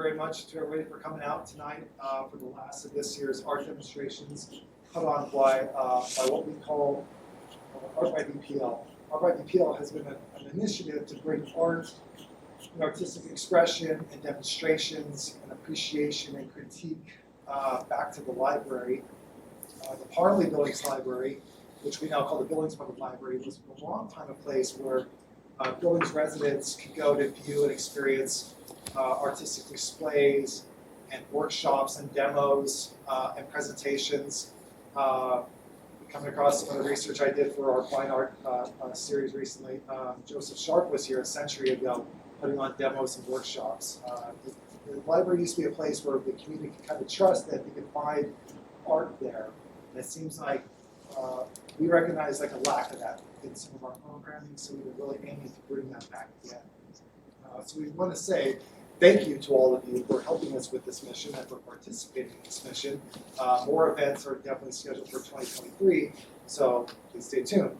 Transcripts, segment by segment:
very much to everybody for coming out tonight for the last of this year's art demonstrations put on by what we call Art by BPL. Art by BPL has been an initiative to bring art and artistic expression and demonstrations and appreciation and critique back to the library. The Parley Billings Library, which we now call the Billings Public Library, was for a long time a place where Billings residents could go to view and experience artistic displays and workshops and demos and presentations. Coming across some of the research I did for our fine art series recently, Joseph Sharp was here a century ago putting on demos and workshops. The library used to be a place where the community could kind of trust that they could find art there. And it seems like we recognize like a lack of that in some of our programming, so we were really aiming to bring that back again. So we want to say thank you to all of you for helping us with this mission and for participating in this mission. More events are definitely scheduled for 2023, so please stay tuned.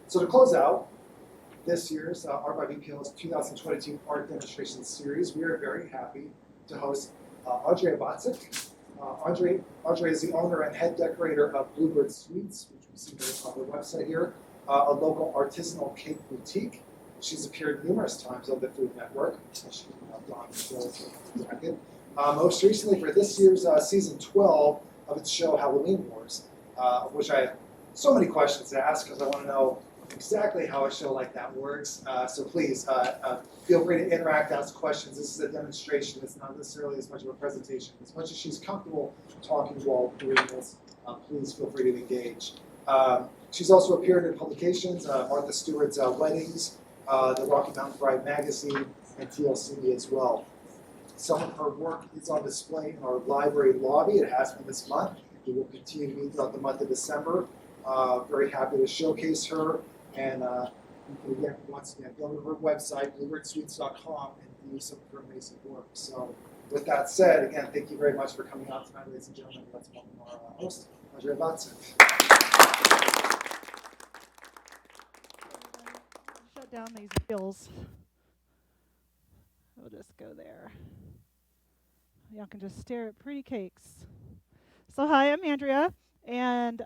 So to close out this year's Art by BPL's 2022 Art Demonstration Series, we are very happy to host Andrea Vacek. Andrea is the owner and head decorator of Bluebird Sweets, which we see on the website here, a local artisanal cake boutique. She's appeared numerous times on the Food Network. She's most recently for this year's season 12 of its show Halloween Wars, which I have so many questions to ask because I want to know exactly how a show like that works. So please feel free to interact, ask questions. This is a demonstration. It's not necessarily as much of a presentation. As much as she's comfortable talking while doing this, please feel free to engage. She's also appeared in publications, Martha Stewart's Weddings, the Rocky Mountain Bride magazine, and TLCme as well. Some of her work is on display in our library lobby. It has been this month. It will continue to be throughout the month of December. Very happy to showcase her. And you can, again, once again, go to her website, bluebirdsweets.com, and view some of her amazing work. So with that said, again, thank you very much for coming out tonight, ladies and gentlemen. Let's welcome our host, Andrea Vacek. Shut down these wheels. We'll just go there. Y'all can just stare at pretty cakes. So hi, I'm Andrea, and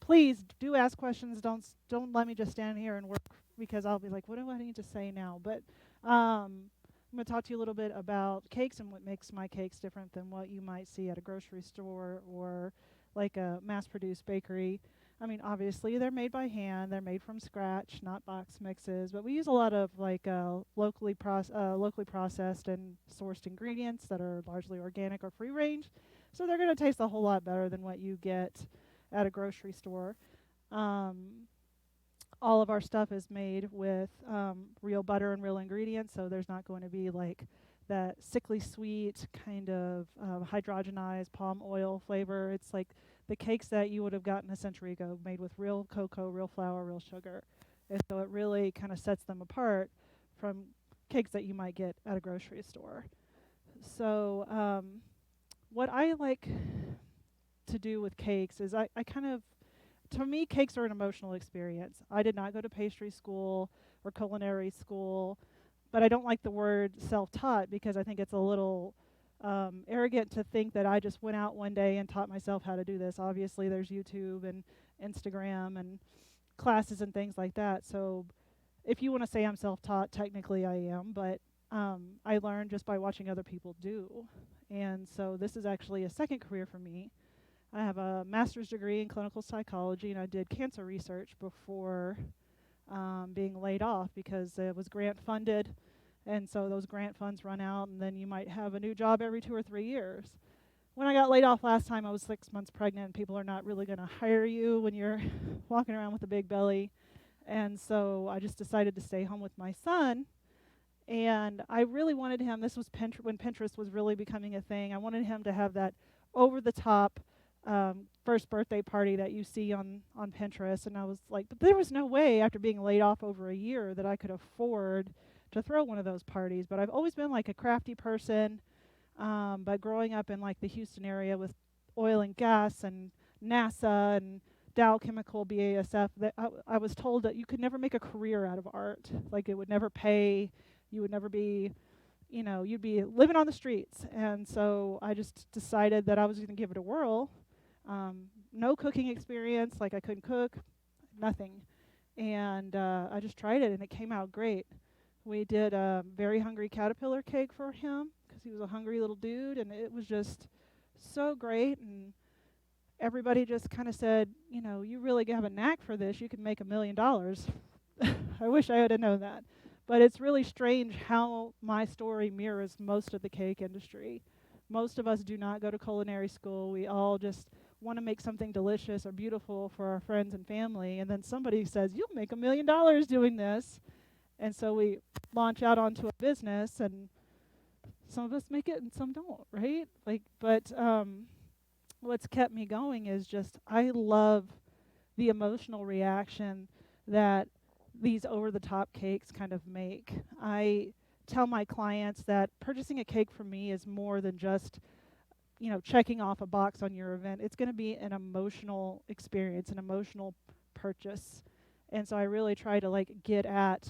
please do ask questions. Don't let me just stand here and work because I'll be like, what do I need to say now? But I'm going to talk to you a little bit about cakes and what makes my cakes different than what you might see at a grocery store or like a mass-produced bakery. I mean, obviously, they're made by hand. They're made from scratch, not box mixes. But we use a lot of like locally processed and sourced ingredients that are largely organic or free range. So they're going to taste a whole lot better than what you get at a grocery store. All of our stuff is made with real butter and real ingredients, so there's not going to be like that sickly sweet kind of hydrogenized palm oil flavor. It's like the cakes that you would have gotten a century ago, made with real cocoa, real flour, real sugar. And so it really kind of sets them apart from cakes that you might get at a grocery store. So what I like to do with cakes is I kind of, to me, cakes are an emotional experience. I did not go to pastry school or culinary school, but I don't like the word self-taught because I think it's a little arrogant to think that I just went out one day and taught myself how to do this. Obviously, there's YouTube and Instagram and classes and things like that. So if you want to say I'm self-taught, technically I am, but I learned just by watching other people do. And so this is actually a second career for me. I have a master's degree in clinical psychology, and I did cancer research before being laid off because it was grant funded. And so those grant funds run out, and then you might have a new job every 2 or 3 years. When I got laid off last time, I was 6 months pregnant, and people are not really going to hire you when you're walking around with a big belly. And so I just decided to stay home with my son. And I really wanted him, this was when Pinterest was really becoming a thing, I wanted him to have that over-the-top first birthday party that you see on Pinterest. And I was like, but there was no way after being laid off over a year that I could afford to throw one of those parties. But I've always been like a crafty person. But growing up in like the Houston area with oil and gas and NASA and Dow Chemical, BASF, that I was told that you could never make a career out of art. Like it would never pay. You would never be, you'd be living on the streets. And so I just decided that I was going to give it a whirl. No cooking experience, like I couldn't cook, nothing. And I just tried it, and it came out great. We did a very hungry caterpillar cake for him because he was a hungry little dude, and it was just so great. And everybody just kind of said, you really have a knack for this. You could make $1 million. I wish I would have known that. But it's really strange how my story mirrors most of the cake industry. Most of us do not go to culinary school. We all just want to make something delicious or beautiful for our friends and family. And then somebody says, you'll make $1 million doing this. And so we launch out onto a business, and some of us make it and some don't, right? But what's kept me going is just I love the emotional reaction that these over-the-top cakes kind of make. I tell my clients that purchasing a cake from me is more than just, checking off a box on your event. It's going to be an emotional experience, an emotional purchase. And so I really try to get at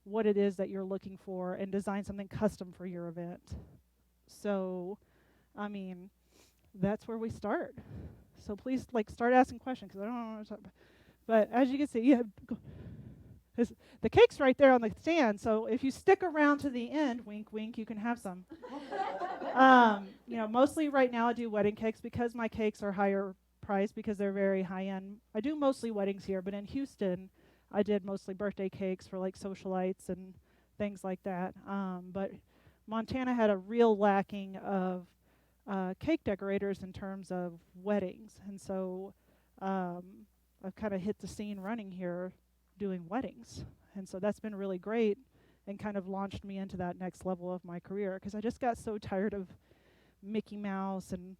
what it is that you're looking for and design something custom for your event. So, that's where we start. So please start asking questions because I don't know what to talk about. But as you can see, the cake's right there on the stand. So if you stick around to the end, wink, wink, you can have some. Mostly right now I do wedding cakes because my cakes are higher priced because they're very high end. I do mostly weddings here, but in Houston, I did mostly birthday cakes for socialites and things like that. But Montana had a real lacking of cake decorators in terms of weddings. And so I've kind of hit the scene running here doing weddings. And so that's been really great and kind of launched me into that next level of my career because I just got so tired of Mickey Mouse and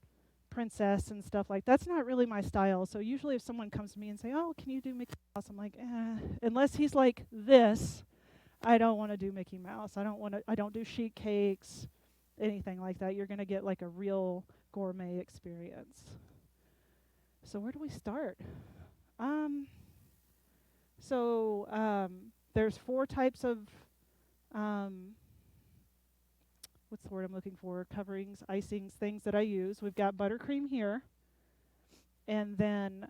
princess and stuff that's not really my style. So usually if someone comes to me and say, oh, can you do Mickey Mouse? I'm like, unless he's like this, I don't want to do Mickey Mouse. I don't do sheet cakes, anything like that. You're going to get a real gourmet experience. So where do we start? There's 4 types of, what's the word I'm looking for? Coverings, icings, things that I use. We've got buttercream here. And then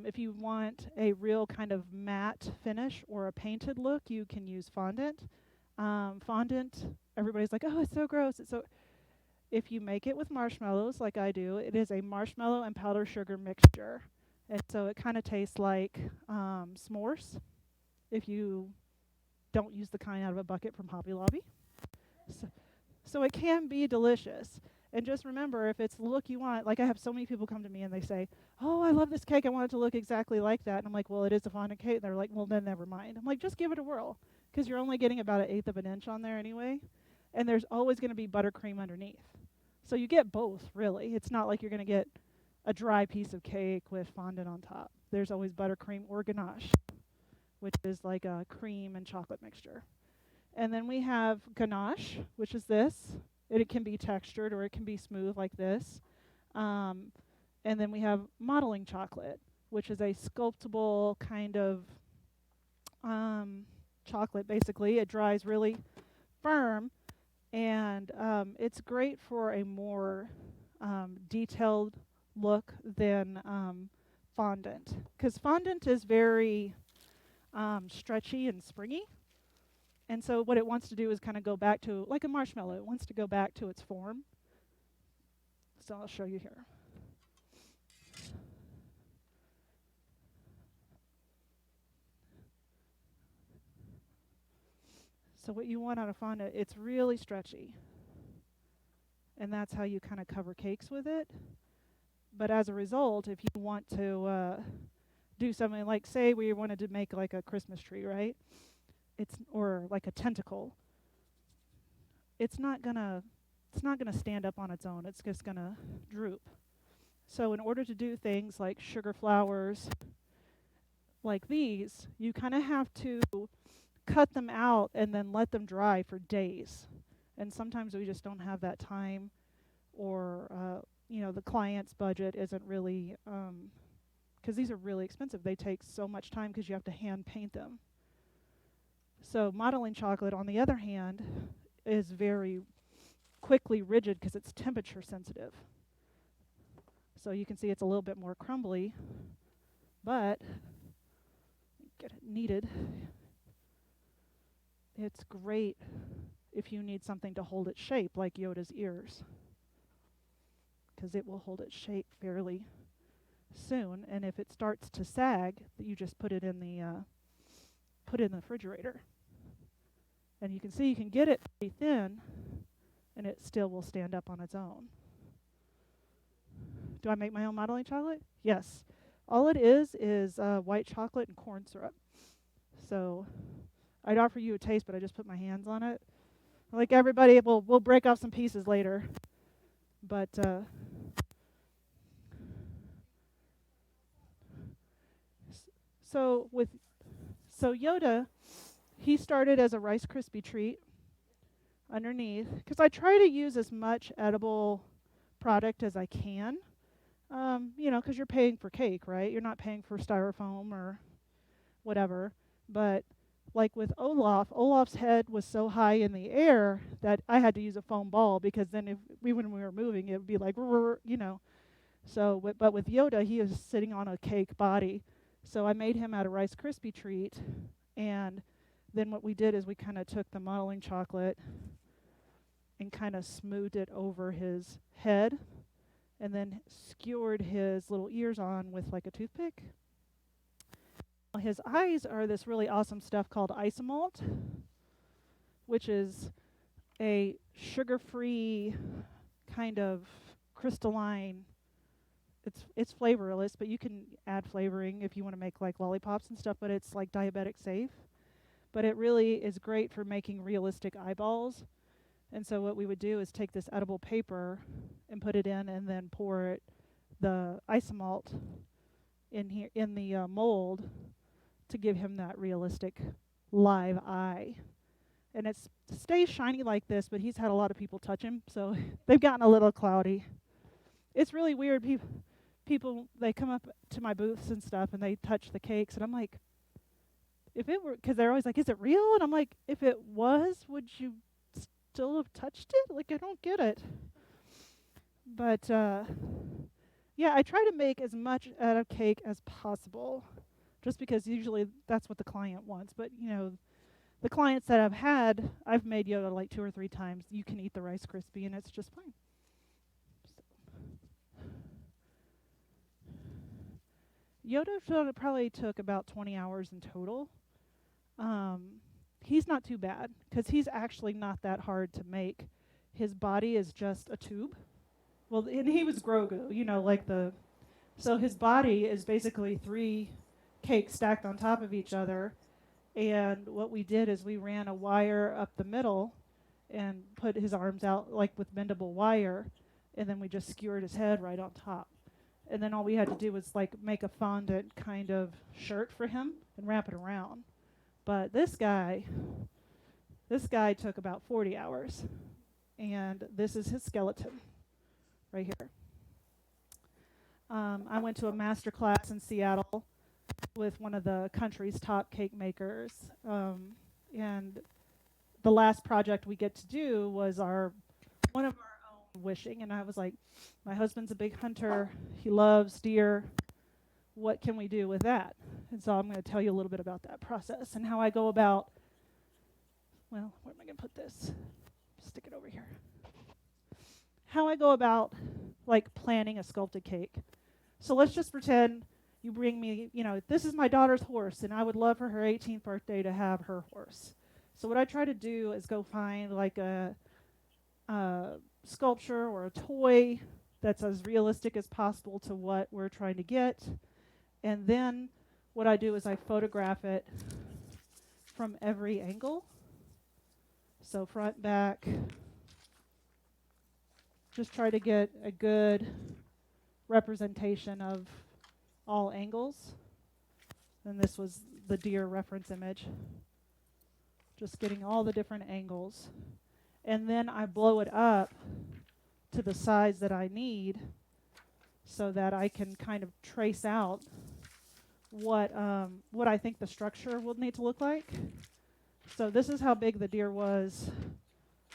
if you want a real kind of matte finish or a painted look, you can use fondant. Fondant, everybody's like, oh, it's so gross. If you make it with marshmallows like I do, it is a marshmallow and powdered sugar mixture. And so it kind of tastes like s'mores if you don't use the kind out of a bucket from Hobby Lobby. So it can be delicious. And just remember, if it's the look you want, I have so many people come to me and they say, oh, I love this cake. I want it to look exactly like that. And I'm like, well, it is a fondant cake. And they're like, well, then never mind. I'm like, just give it a whirl because you're only getting about 1/8 of an inch on there anyway. And there's always going to be buttercream underneath. So you get both, really. It's not like you're going to get a dry piece of cake with fondant on top. There's always buttercream or ganache, which is like a cream and chocolate mixture. And then we have ganache, which is this. It can be textured or it can be smooth like this. And then we have modeling chocolate, which is a sculptable kind of chocolate, basically. It dries really firm, and it's great for a more detailed look than fondant. Because fondant is very stretchy and springy. And so what it wants to do is kind of go back to, like a marshmallow, it wants to go back to its form. So I'll show you here. So what you want on a fondant, it's really stretchy. And that's how you kind of cover cakes with it. But as a result, if you want to do something like, say we wanted to make like a Christmas tree, right? Or like a tentacle. It's not gonna stand up on its own. It's just gonna droop. So in order to do things like sugar flowers like these, you kind of have to cut them out and then let them dry for days. And sometimes we just don't have that time, or the client's budget isn't really, because these are really expensive. They take so much time because you have to hand paint them. So modeling chocolate, on the other hand, is very quickly rigid because it's temperature sensitive. So you can see it's a little bit more crumbly, but get it kneaded. It's great if you need something to hold its shape, like Yoda's ears, because it will hold its shape fairly soon. And if it starts to sag, you just put it in the refrigerator. And you can see you can get it pretty thin, and it still will stand up on its own. Do I make my own modeling chocolate? Yes. All it is white chocolate and corn syrup. So I'd offer you a taste, but I just put my hands on it. Like everybody, we'll break off some pieces later. But so Yoda, he started as a Rice Krispie treat underneath, because I try to use as much edible product as I can. Because you're paying for cake, right? You're not paying for styrofoam or whatever. But like with Olaf's head was so high in the air that I had to use a foam ball, because then when we were moving, it would be like, So, but with Yoda, he was sitting on a cake body. So I made him out of Rice Krispie treat, and then what we did is we kind of took the modeling chocolate and kind of smoothed it over his head, and then skewered his little ears on with like a toothpick. His eyes are this really awesome stuff called isomalt, which is a sugar-free kind of crystalline. It's flavorless, but you can add flavoring if you want to make like lollipops and stuff, but it's like diabetic safe. But it really is great for making realistic eyeballs. And so what we would do is take this edible paper and put it in, and then pour the isomalt in here in the mold to give him that realistic live eye. And it stays shiny like this, but he's had a lot of people touch him, so they've gotten a little cloudy. It's really weird. People, they come up to my booths and stuff, and they touch the cakes, and I'm like, if it were, because they're always like, is it real? And I'm like, if it was, would you still have touched it? Like, I don't get it. But yeah, I try to make as much out of cake as possible, just because usually that's what the client wants. But the clients that I've made Yoda like 2 or 3 times. You can eat the Rice Krispie, and it's just fine. Yoda probably took about 20 hours in total. He's not too bad, because he's actually not that hard to make. His body is just a tube. Well, and he was Grogu, so his body is basically 3 cakes stacked on top of each other. And what we did is we ran a wire up the middle and put his arms out like with bendable wire, and then we just skewered his head right on top. And then all we had to do was like make a fondant kind of shirt for him and wrap it around. But this guy took about 40 hours. And this is his skeleton right here. I went to a master class in Seattle with one of the country's top cake makers. And the last project we get to do was one of our own wishing. And I was like, my husband's a big hunter. He loves deer. What can we do with that? And so I'm going to tell you a little bit about that process and how I go about, where am I going to put this? Stick it over here. How I go about like planning a sculpted cake. So let's just pretend you bring me, this is my daughter's horse, and I would love for her 18th birthday to have her horse. So what I try to do is go find like a sculpture or a toy that's as realistic as possible to what we're trying to get. And then what I do is I photograph it from every angle. So front, back. Just try to get a good representation of all angles. And this was the deer reference image. Just getting all the different angles. And then I blow it up to the size that I need so that I can kind of trace out what I think the structure will need to look like. So this is how big the deer was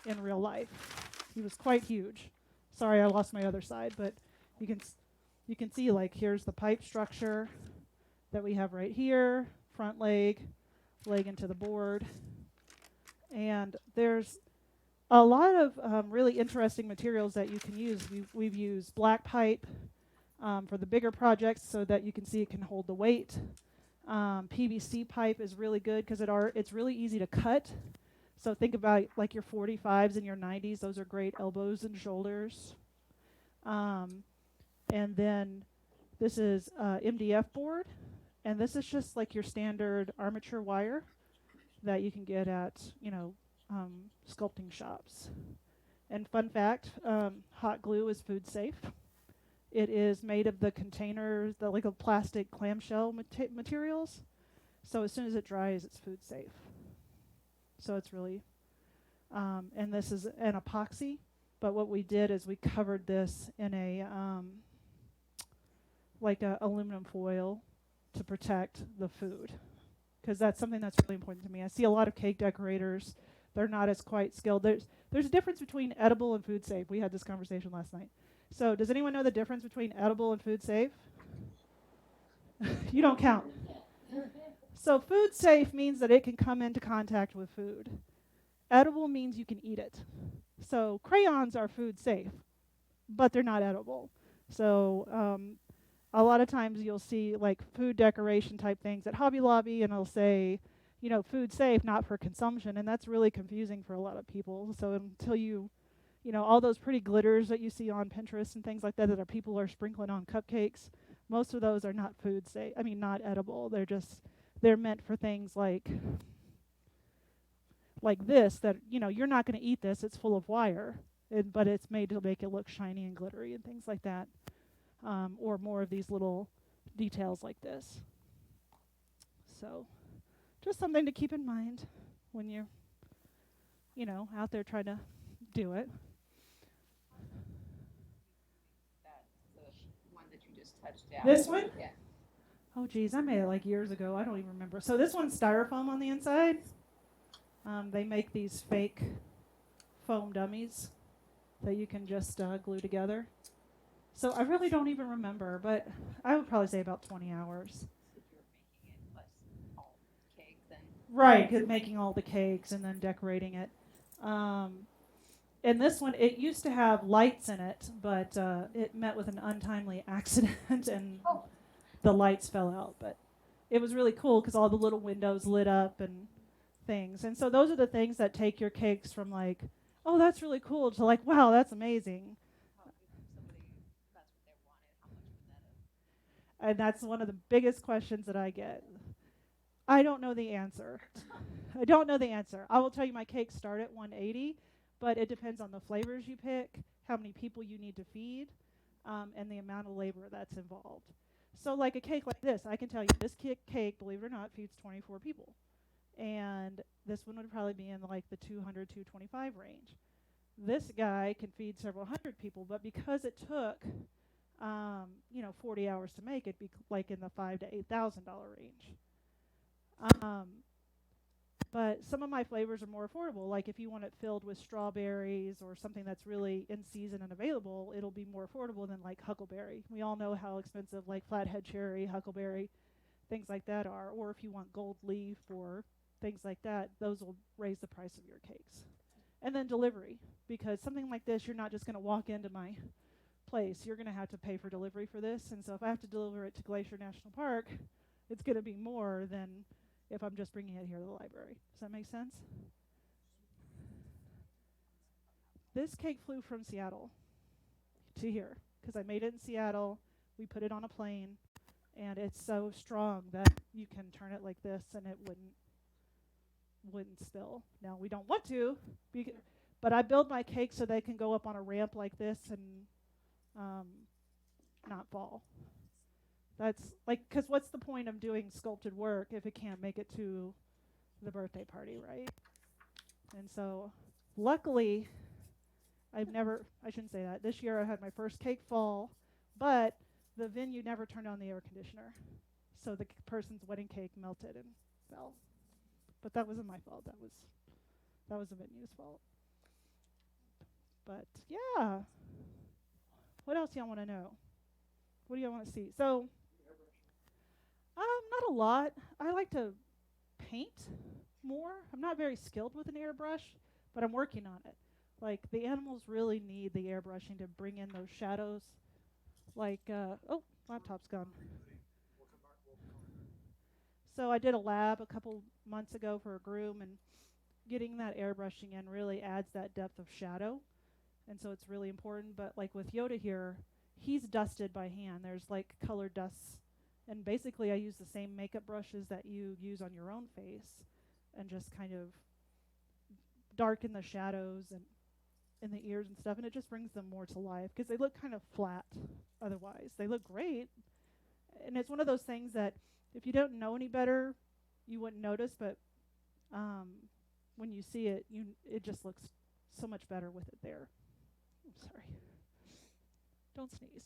in real life. He was quite huge. Sorry, I lost my other side, but you can you can see, like, here's the pipe structure that we have right here, front leg, leg into the board. And there's a lot of really interesting materials that you can use. We've used black pipe for the bigger projects so that you can see it can hold the weight. PVC pipe is really good because it's really easy to cut. So think about like your 45s and your 90s. Those are great elbows and shoulders. And then this is MDF board. And this is just like your standard armature wire that you can get at, sculpting shops. And fun fact, hot glue is food safe. It is made of the containers, the like a plastic clamshell materials. So as soon as it dries, it's food safe. So it's really, and this is an epoxy. But what we did is we covered this in a aluminum foil to protect the food, because that's something that's really important to me. I see a lot of cake decorators; they're not as quite skilled. There's a difference between edible and food safe. We had this conversation last night. So does anyone know the difference between edible and food safe? You don't count. So food safe means that it can come into contact with food. Edible means you can eat it. So crayons are food safe, but they're not edible. So a lot of times you'll see like food decoration type things at Hobby Lobby, and it'll say, food safe, not for consumption, and that's really confusing for a lot of people. So until all those pretty glitters that you see on Pinterest and things like that people are sprinkling on cupcakes, most of those are not food safe. I mean, not edible. They're meant for things like this, that you're not going to eat this. It's full of wire, but it's made to make it look shiny and glittery and things like that, or more of these little details like this. So just something to keep in mind when you're out there trying to do it. That's the one that you just touched out. This one? Yeah. Oh geez, I made it like years ago. I don't even remember. So this one's styrofoam on the inside. They make these fake foam dummies that you can just glue together. So I really don't even remember, but I would probably say about 20 hours. So you're making it plus all the cakes and Right, making all the cakes and then decorating it. And this one, it used to have lights in it, but it met with an untimely accident and the lights fell out. But it was really cool because all the little windows lit up and things. And so those are the things that take your cakes from like, oh, that's really cool, to like, wow, that's amazing. somebody that's what they wanted, how much would that have? And that's one of the biggest questions that I get. I don't know the answer. I don't know the answer. I will tell you my cakes start at 180, but it depends on the flavors you pick, how many people you need to feed, and the amount of labor that's involved. So like a cake like this, I can tell you this cake, believe it or not, feeds 24 people. And this one would probably be in like the 200, 225 range. This guy can feed several hundred people, but because it took 40 hours to make, it'd be like in the $5,000 to $8,000 range. But some of my flavors are more affordable. Like if you want it filled with strawberries or something that's really in season and available, it'll be more affordable than like huckleberry. We all know how expensive like flathead cherry, huckleberry, things like that are. Or if you want gold leaf or things like that, those will raise the price of your cakes. And then delivery, because something like this, you're not just going to walk into my place. You're going to have to pay for delivery for this. And so if I have to deliver it to Glacier National Park, it's going to be more than if I'm just bringing it here to the library. Does that make sense? This cake flew from Seattle to here because I made it in Seattle. We put it on a plane, and it's so strong that you can turn it like this and it wouldn't spill. Now we don't want to, but I build my cakes so they can go up on a ramp like this and not fall. That's like, because what's the point of doing sculpted work if it can't make it to the birthday party, right? And so luckily, I shouldn't say that. This year I had my first cake fall, but the venue never turned on the air conditioner. So the person's wedding cake melted and fell. But that wasn't my fault. That was the venue's fault. But yeah, what else y'all want to know? What do y'all want to see? So, not a lot. I like to paint more. I'm not very skilled with an airbrush, but I'm working on it. Like the animals really need the airbrushing to bring in those shadows. Like, oh, laptop's gone. We'll come back. So I did a lab a couple months ago for a groom, and getting that airbrushing in really adds that depth of shadow. And so it's really important. But like with Yoda here, he's dusted by hand. There's like colored dusts. And basically I use the same makeup brushes that you use on your own face and just kind of darken the shadows and in the ears and stuff. And it just brings them more to life because they look kind of flat otherwise. They look great. And it's one of those things that if you don't know any better, you wouldn't notice. But when you see it, it just looks so much better with it there. I'm sorry. Don't sneeze.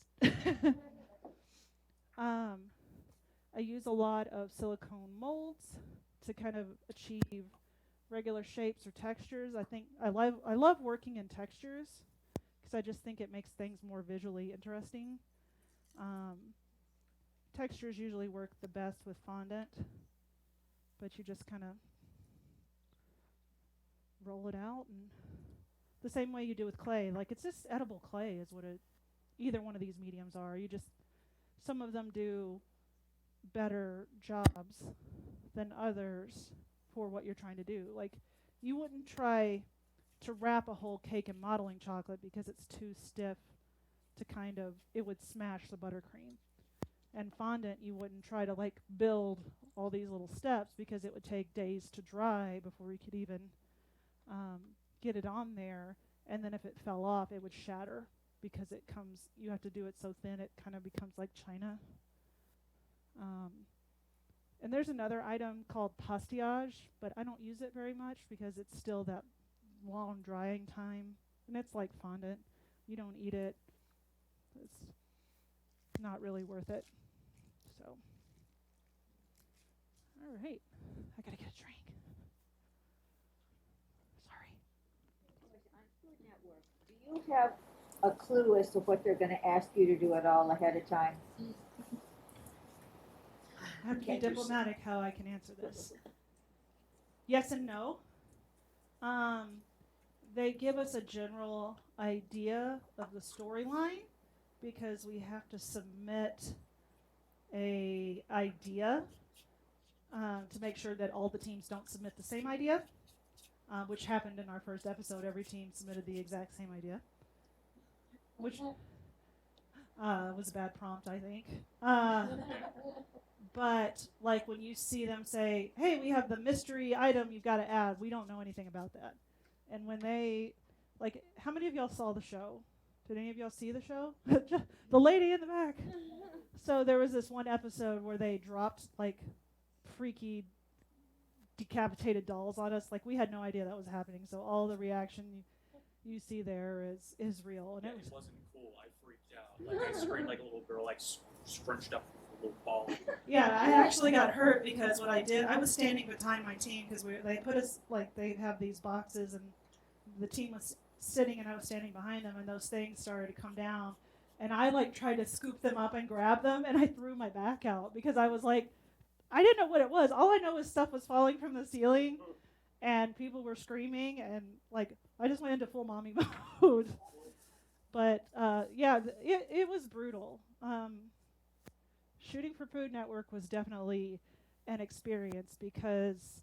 I use a lot of silicone molds to kind of achieve regular shapes or textures. I love working in textures because I just think it makes things more visually interesting. Textures usually work the best with fondant, but you just kind of roll it out, and the same way you do with clay. Like it's just edible clay is what either one of these mediums are. Some of them do better jobs than others for what you're trying to do. Like you wouldn't try to wrap a whole cake in modeling chocolate because it's too stiff to it would smash the buttercream. And fondant, you wouldn't try to like build all these little steps because it would take days to dry before you could even get it on there. And then if it fell off, it would shatter because you have to do it so thin it kind of becomes like china. And there's another item called pastillage, but I don't use it very much because it's still that long drying time. And it's like fondant. You don't eat it. It's not really worth it. So, all right. I gotta get a drink. Sorry. On Food Network, do you have a clue as to what they're going to ask you to do at all ahead of time? I have to be diplomatic how I can answer this. Yes and no. They give us a general idea of the storyline because we have to submit a idea to make sure that all the teams don't submit the same idea, which happened in our first episode. Every team submitted the exact same idea, which was a bad prompt, I think. But like when you see them say, hey, we have the mystery item you've got to add, we don't know anything about that. And when how many of y'all saw the show? Did any of y'all see the show? The lady in the back. So there was this one episode where they dropped like freaky decapitated dolls on us. Like we had no idea that was happening. So all the reaction you see there is real. And it wasn't cool. I freaked out. Like I screamed like a little girl, like scrunched up with a little ball. Yeah, I actually got hurt because what I did, I was standing behind my team because they put us they have these boxes and the team was sitting and I was standing behind them and those things started to come down and I tried to scoop them up and grab them and I threw my back out because I was I didn't know what it was. All I know is stuff was falling from the ceiling and people were screaming and I just went into full mommy mode. But it was brutal. Shooting for Food Network was definitely an experience because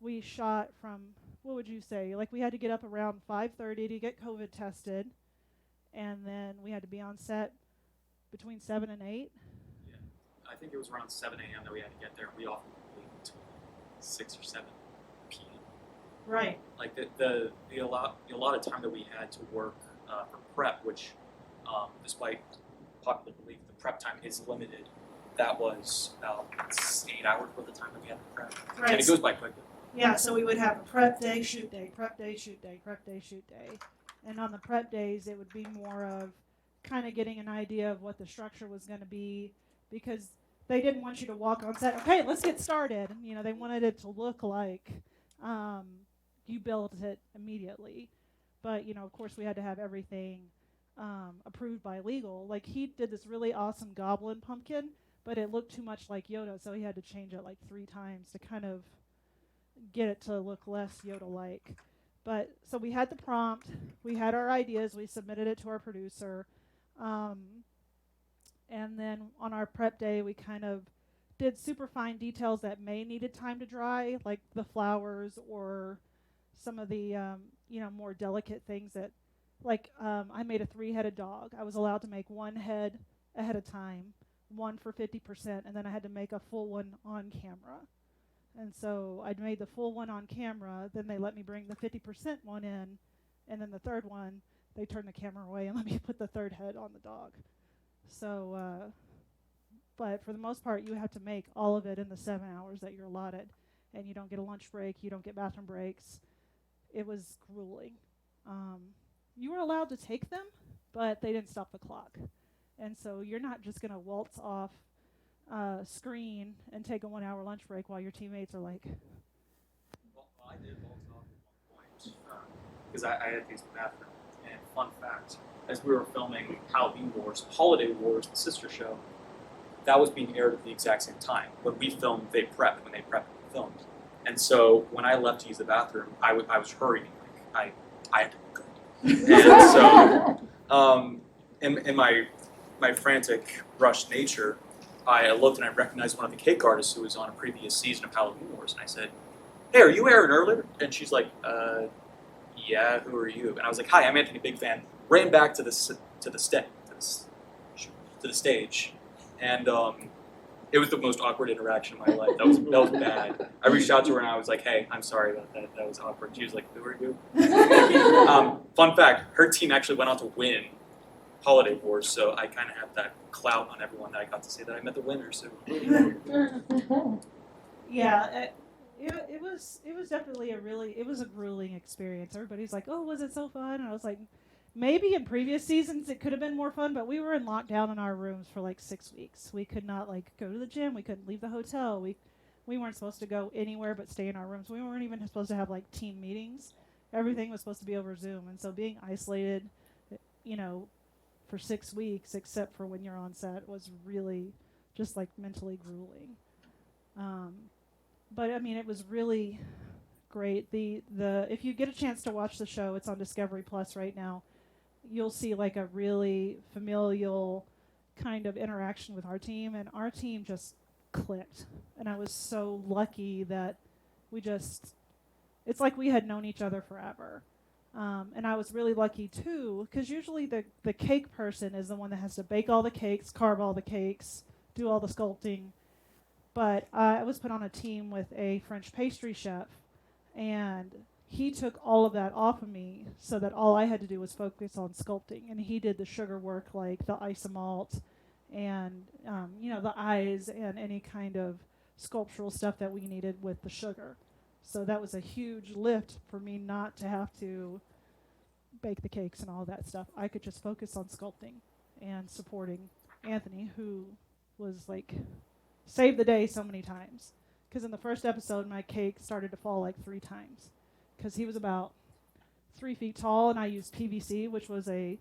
we shot from, what would you say? We had to get up around 5:30 to get COVID tested, and then we had to be on set between 7 and 8. Yeah, I think it was around 7 a.m. that we had to get there. We often leave until 6 or 7 p.m. Right. The a lot of time that we had to work for prep, which despite popular belief, the prep time is limited. That was about 8 hours worth of time that we had to prep. Right. And it goes by quickly. Yeah, so we would have a prep day, shoot day, prep day, shoot day, prep day, shoot day. And on the prep days, it would be more of kind of getting an idea of what the structure was going to be because they didn't want you to walk on set, okay, let's get started. They wanted it to look like you built it immediately. But of course, we had to have everything approved by legal. Like he did this really awesome goblin pumpkin, but it looked too much like Yoda, so he had to change it like 3 times to kind of get it to look less Yoda-like. But so we had the prompt, we had our ideas, we submitted it to our producer, um, and then on our prep day, we kind of did super fine details that may needed time to dry, like the flowers or some of the more delicate things that, like I made a 3-headed dog. I was allowed to make 1 head ahead of time, one for 50%, and then I had to make a full one on camera. And so I'd made the full one on camera, then they let me bring the 50% one in, and then the third one, they turned the camera away and let me put the 3rd head on the dog. So, but for the most part, you have to make all of it in the 7 hours that you're allotted, and you don't get a lunch break, you don't get bathroom breaks. It was grueling. You were allowed to take them, but they didn't stop the clock. And so you're not just going to waltz off screen and take a 1-hour lunch break while your teammates are like. Well, I did walk off at one point because I had to use the bathroom. And fun fact, as we were filming Halloween Wars, Holiday Wars, the sister show, that was being aired at the exact same time. When we filmed, they prepped. When they prepped, we filmed. And so when I left to use the bathroom, I was hurrying. Like I had to go. And so in my frantic, rushed nature, I looked and I recognized one of the cake artists who was on a previous season of Halloween Wars, and I said, "Hey, are you Aaron earlier?" And she's like, "Yeah, who are you?" And I was like, "Hi, I'm Anthony, big fan." Ran back to the stage, and it was the most awkward interaction of my life. That was bad. I reached out to her and I was like, "Hey, I'm sorry about that. That was awkward." She was like, "Who are you?" Fun fact: her team actually went on to win Holiday Wars, so I kind of have that clout on everyone that I got to say that I met the winner. So Yeah, it was definitely it was a grueling experience. Everybody's like, "Oh, was it so fun?" And I was like, maybe in previous seasons it could have been more fun, but we were in lockdown in our rooms for like 6 weeks. We could not go to the gym. We couldn't leave the hotel. We weren't supposed to go anywhere but stay in our rooms. We weren't even supposed to have team meetings. Everything was supposed to be over Zoom, and so being isolated, for 6 weeks, except for when you're on set, was really just mentally grueling. But I mean, it was really great. The if you get a chance to watch the show, it's on Discovery Plus right now. You'll see a really familial kind of interaction with our team, and our team just clicked. And I was so lucky that it's like we had known each other forever. And I was really lucky too, because usually the cake person is the one that has to bake all the cakes, carve all the cakes, do all the sculpting. But I was put on a team with a French pastry chef, and he took all of that off of me so that all I had to do was focus on sculpting. And he did the sugar work, like the isomalt and the eyes and any kind of sculptural stuff that we needed with the sugar. So that was a huge lift for me not to have to bake the cakes and all that stuff. I could just focus on sculpting and supporting Anthony, who was saved the day so many times. Because in the first episode, my cake started to fall 3 times. Because he was about 3 feet tall, and I used PVC, which was a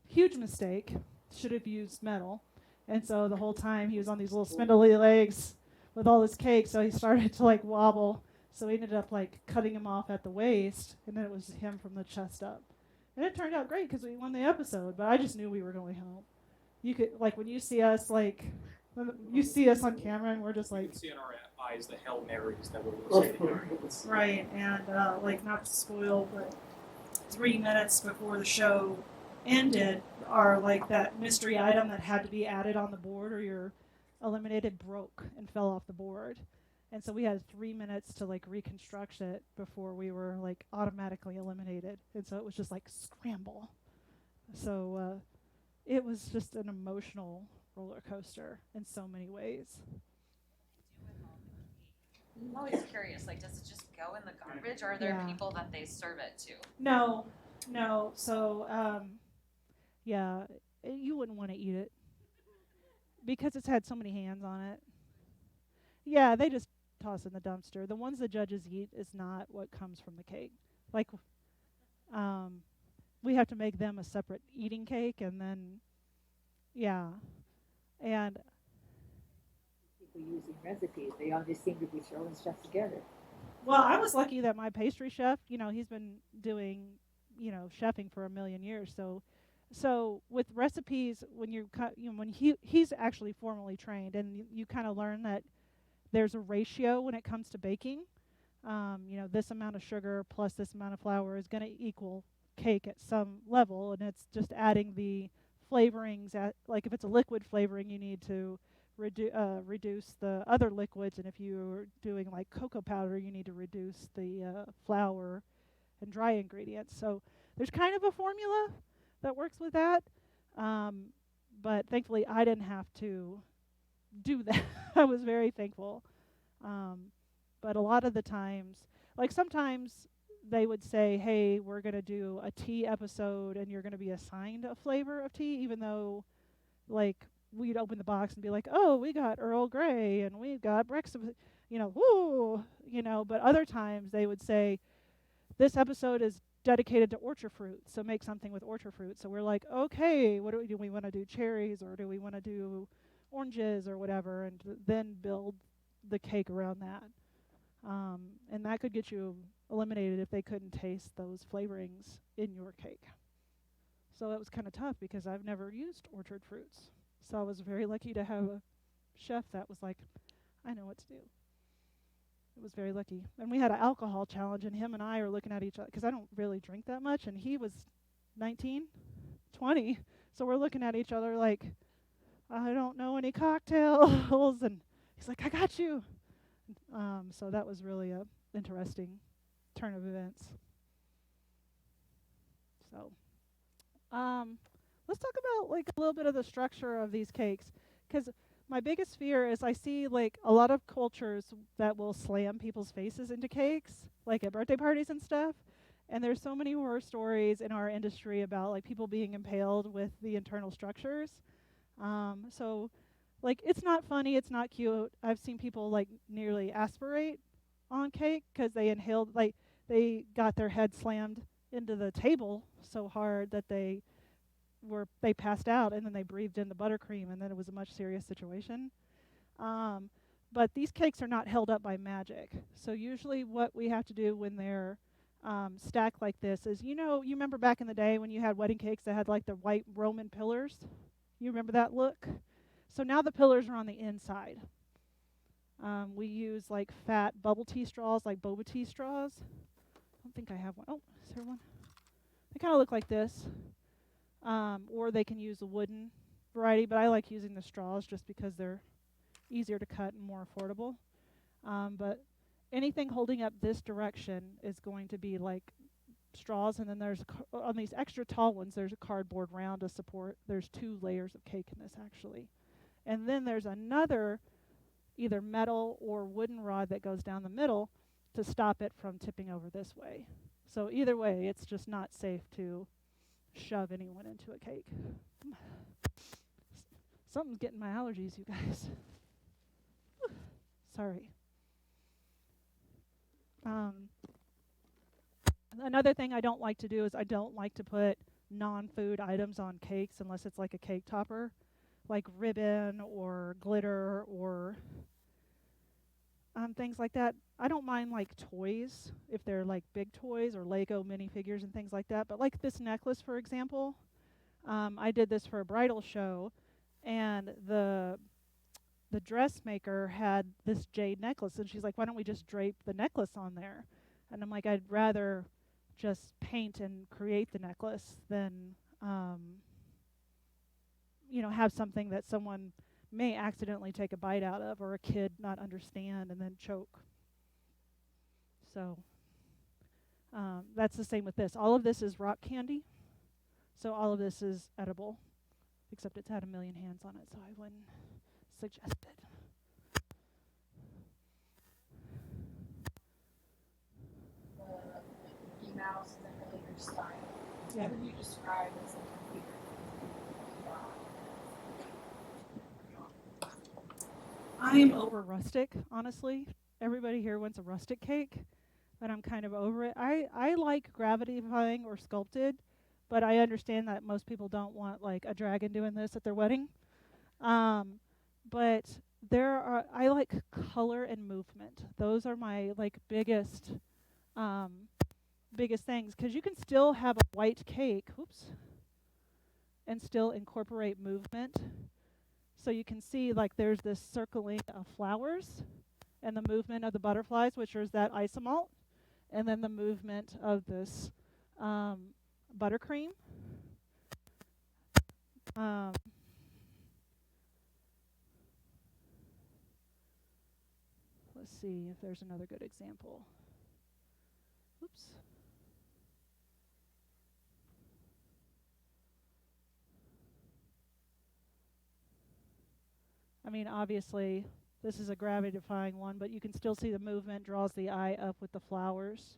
huge mistake. Should have used metal. And so the whole time he was on these little spindly legs with all his cake, so he started to wobble. So we ended up cutting him off at the waist, and then it was him from the chest up. And it turned out great because we won the episode, but I just knew we were going home. You could, when you see us, when you see us on camera and we're just you can see in our eyes the Hail Marys that we're reciting. Right, and not to spoil, but 3 minutes before the show ended, our that mystery item that had to be added on the board or you're eliminated broke and fell off the board. And so we had 3 minutes to reconstruct it before we were automatically eliminated. And so it was just scramble. So it was just an emotional roller coaster in so many ways. I'm always curious, does it just go in the garbage, or are there people that they serve it to? No. So, you wouldn't want to eat it because it's had so many hands on it. Yeah, they just toss in the dumpster. The ones the judges eat is not what comes from the cake. we have to make them a separate eating cake, and then yeah, and People using recipes, they all just seem to be throwing stuff together. well, I was lucky that my pastry chef, he's been doing, chefing for a million years. So with recipes, when you cut, when he's actually formally trained, and you kind of learn that there's a ratio when it comes to baking. This amount of sugar plus this amount of flour is going to equal cake at some level, and it's just adding the flavorings. Like if it's a liquid flavoring, you need to reduce the other liquids, and if you're doing like cocoa powder, you need to reduce the flour and dry ingredients. So there's kind of a formula that works with that, but thankfully I didn't have to do that. I was very thankful. But a lot of the times, like sometimes they would say, hey, we're going to do a tea episode and you're going to be assigned a flavor of tea, even though, like, we'd open the box and be like, oh, we got Earl Grey and we've got breakfast, woo, But other times they would say, this episode is dedicated to orchard fruit, so make something with orchard fruit. So we're like, okay, what do we want to do, cherries, or do we want to do oranges or whatever, and then build the cake around that. And that could get you eliminated if they couldn't taste those flavorings in your cake. So it was kind of tough because I've never used orchard fruits. So I was very lucky to have a chef that was like, I know what to do. It was very lucky. And we had an alcohol challenge, and him and I are looking at each other, because I don't really drink that much, and he was 19, 20. So we're looking at each other like, I don't know any cocktails. And he's like, I got you. So that was really a interesting turn of events. So let's talk about like a little bit of the structure of these cakes, because my biggest fear is I see like a lot of cultures that will slam people's faces into cakes, like at birthday parties and stuff. And there's so many horror stories in our industry about like people being impaled with the internal structures. So like it's not funny, it's not cute. I've seen people like nearly aspirate on cake because they inhaled, like they got their head slammed into the table so hard that they passed out, and then they breathed in the buttercream, and then it was a much serious situation. But these cakes are not held up by magic. So usually what we have to do when they're stacked like this is, you remember back in the day when you had wedding cakes that had like the white Roman pillars? You remember that look? So now the pillars are on the inside. We use like fat bubble tea straws, like boba tea straws. I don't think I have one. Oh, is there one? They kind of look like this. Or they can use a wooden variety, but I like using the straws just because they're easier to cut and more affordable. But anything holding up this direction is going to be like straws, and then there's on these extra tall ones, there's a cardboard round to support. There's 2 layers of cake in this actually. And then there's another either metal or wooden rod that goes down the middle to stop it from tipping over this way. So either way, it's just not safe to shove anyone into a cake. Something's getting my allergies, you guys. Sorry. Another thing I don't like to do is I don't like to put non-food items on cakes unless it's like a cake topper, like ribbon or glitter or things like that. I don't mind like toys if they're like big toys or Lego minifigures and things like that. But like this necklace, for example, I did this for a bridal show, and the dressmaker had this jade necklace, and she's like, why don't we just drape the necklace on there? And I'm like, I'd rather just paint and create the necklace than have something that someone may accidentally take a bite out of, or a kid not understand and then choke. So that's the same with this. All of this is rock candy, so all of this is edible, except it's had a million hands on it, so I wouldn't suggest it. The mouse isn't really your style. Yeah. What would you describe as a computer? I'm over rustic, honestly. Everybody here wants a rustic cake, but I'm kind of over it. I like gravity-defying or sculpted, but I understand that most people don't want like a dragon doing this at their wedding. But I like color and movement. Those are my like um, biggest things, because you can still have a white cake, and still incorporate movement. So you can see like there's this circling of flowers and the movement of the butterflies, which is that isomalt, and then the movement of this buttercream. Um, let's see if there's another good example. Oops. I mean, obviously, this is a gravity-defying one, but you can still see the movement draws the eye up with the flowers.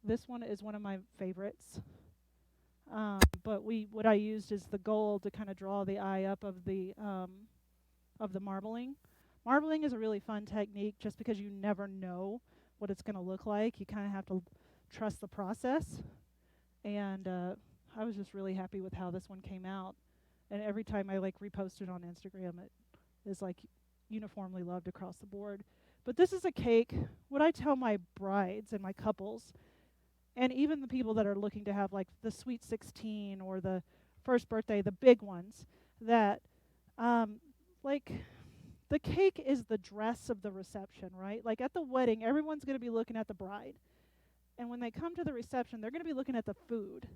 This one is one of my favorites. But what I used is the gold to kind of draw the eye up of the marbling. Marbling is a really fun technique just because you never know what it's going to look like. You kind of have to trust the process. And I was just really happy with how this one came out. And every time I like repost it on Instagram, it is like uniformly loved across the board. But this is a cake. What I tell my brides and my couples, and even the people that are looking to have like the sweet 16 or the first birthday, the big ones, that like the cake is the dress of the reception, right? Like at the wedding, everyone's going to be looking at the bride. And when they come to the reception, they're going to be looking at the food.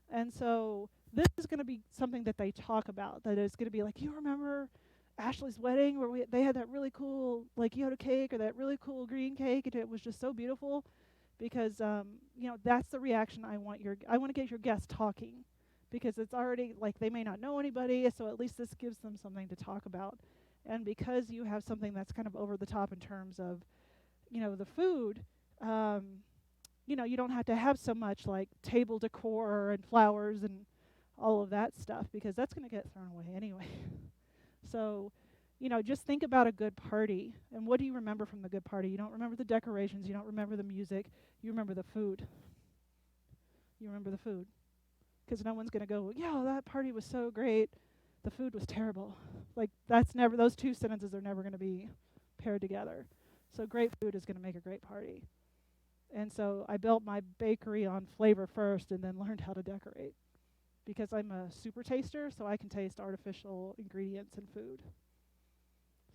And so this is going to be something that they talk about, that is going to be like, you remember Ashley's wedding where they had that really cool like Yoda cake or that really cool green cake, and it was just so beautiful? Because that's the reaction I want to get your guests talking, because it's already like they may not know anybody, so at least this gives them something to talk about. And because you have something that's kind of over the top in terms of the food, you don't have to have so much like table decor and flowers and all of that stuff, because that's going to get thrown away anyway. So, just think about a good party. And what do you remember from the good party? You don't remember the decorations. You don't remember the music. You remember the food. You remember the food. Because no one's going to go, yeah, that party was so great. The food was terrible. Like, those two sentences are never going to be paired together. So great food is going to make a great party. And so I built my bakery on flavor first and then learned how to decorate. Because I'm a super taster, so I can taste artificial ingredients in food.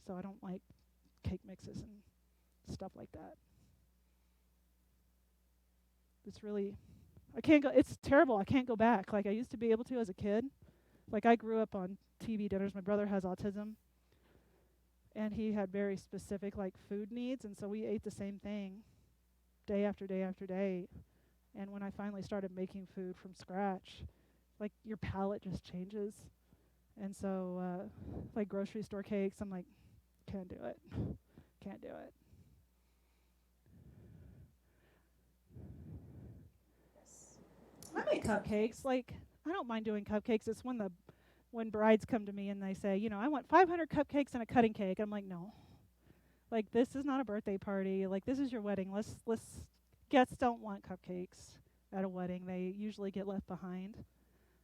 So I don't like cake mixes and stuff like that. It's terrible. I can't go back like I used to be able to as a kid. Like I grew up on TV dinners. My brother has autism, and he had very specific like food needs, and so we ate the same thing day after day after day. And when I finally started making food from scratch, like your palate just changes. And so like grocery store cakes, I'm like, can't do it. Can't do it. I make cupcakes. Like, I don't mind doing cupcakes. It's when brides come to me and they say, I want 500 cupcakes and a cutting cake. I'm like, no. Like, this is not a birthday party. Like, this is your wedding. Guests don't want cupcakes at a wedding. They usually get left behind.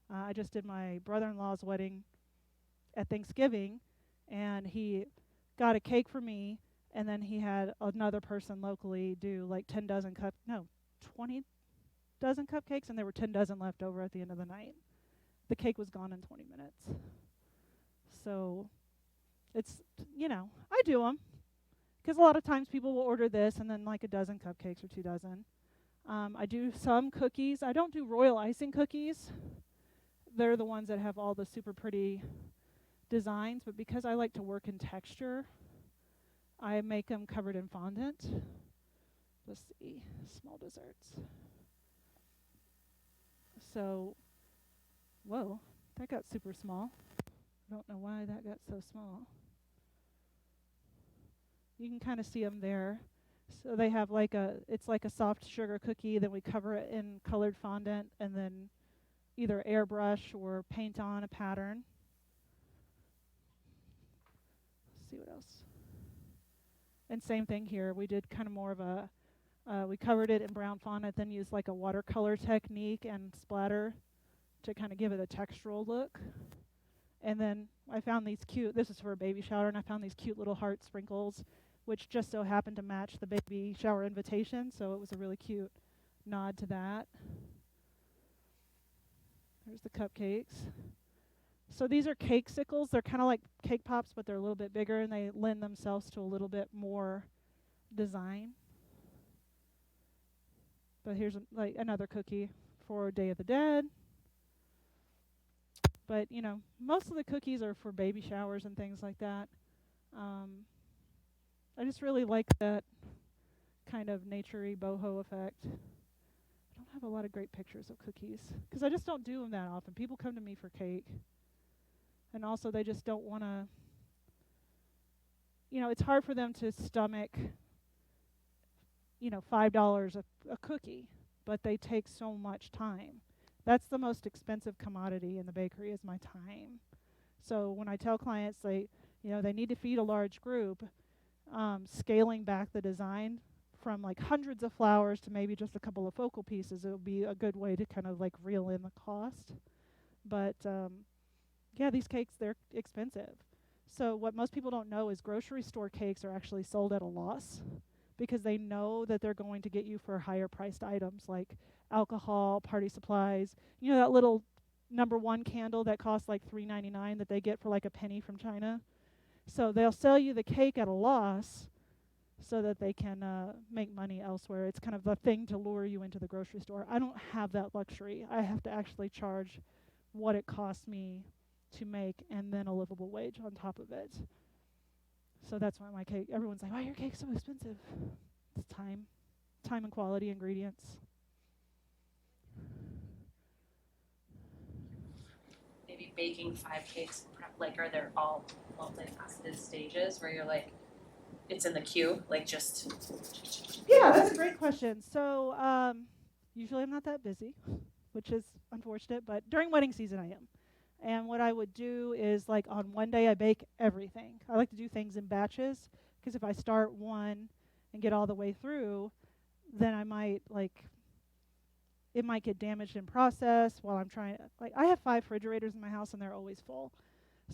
I just did my brother-in-law's wedding at Thanksgiving, and he got a cake for me, and then he had another person locally do like 20 dozen cupcakes, and there were 10 dozen left over at the end of the night. The cake was gone in 20 minutes. So it's, I do them. Because a lot of times people will order this and then like a dozen cupcakes or 2 dozen. I do some cookies. I don't do royal icing cookies. They're the ones that have all the super pretty designs, but because I like to work in texture, I make them covered in fondant. Let's see, small desserts. So, whoa, that got super small. I don't know why that got so small. You can kind of see them there. So they have it's like a soft sugar cookie, then we cover it in colored fondant, and then either airbrush or paint on a pattern. Let's see what else. And same thing here. We did kind of more of a We covered it in brown fondant, then used like a watercolor technique and splatter to kind of give it a textural look. And then I found these cute, this is for a baby shower, and I found these cute little heart sprinkles, which just so happened to match the baby shower invitation, so it was a really cute nod to that. There's the cupcakes. So these are cake sickles. They're kind of like cake pops, but they're a little bit bigger, and they lend themselves to a little bit more design. But here's like another cookie for Day of the Dead. But you know, most of the cookies are for baby showers and things like that. I just really like that kind of naturey boho effect. I don't have a lot of great pictures of cookies because I just don't do them that often. People come to me for cake, and also they just don't want to. You know, it's hard for them to stomach, you know, $5 a cookie, but they take so much time. That's the most expensive commodity in the bakery is my time. So when I tell clients they need to feed a large group, scaling back the design from like hundreds of flowers to maybe just a couple of focal pieces, it would be a good way to kind of like reel in the cost. But yeah, these cakes, they're expensive. So what most people don't know is grocery store cakes are actually sold at a loss because they know that they're going to get you for higher priced items like alcohol, party supplies. You know that little #1 candle that costs like $3.99 that they get for like a penny from China? So they'll sell you the cake at a loss so that they can make money elsewhere. It's kind of the thing to lure you into the grocery store. I don't have that luxury. I have to actually charge what it costs me to make and then a livable wage on top of it. So that's why my cake, everyone's like, why are your cakes so expensive? It's time and quality ingredients. Maybe baking 5 cakes and prep, like are there all multifaceted stages where you're like, it's in the queue, like just. Yeah, that's a great question. So usually I'm not that busy, which is unfortunate, but during wedding season I am. And what I would do is like on one day I bake everything. I like to do things in batches because if I start one and get all the way through, then I might it might get damaged in process while I'm trying. Like I have 5 refrigerators in my house and they're always full.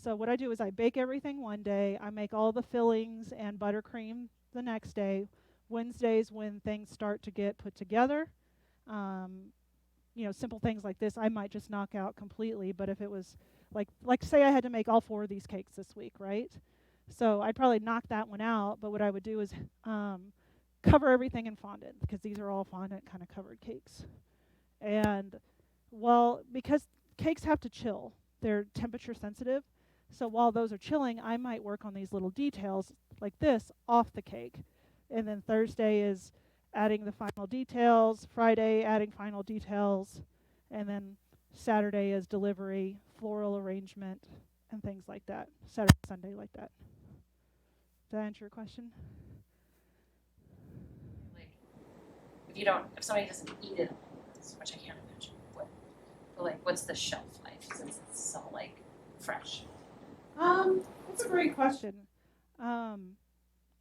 So what I do is I bake everything one day. I make all the fillings and buttercream the next day. Wednesdays when things start to get put together. Simple things like this I might just knock out completely. But if it was like say I had to make all 4 of these cakes this week, right? So I'd probably knock that one out. But what I would do is cover everything in fondant because these are all fondant kind of covered cakes. And because cakes have to chill, they're temperature sensitive. So while those are chilling, I might work on these little details like this off the cake. And then Thursday is adding the final details, Friday adding final details, and then Saturday is delivery, floral arrangement, and things like that. Saturday, Sunday like that. Did that answer your question? Like, if somebody doesn't eat it, which I can't imagine, what's the shelf life since it's so like fresh? That's a great question.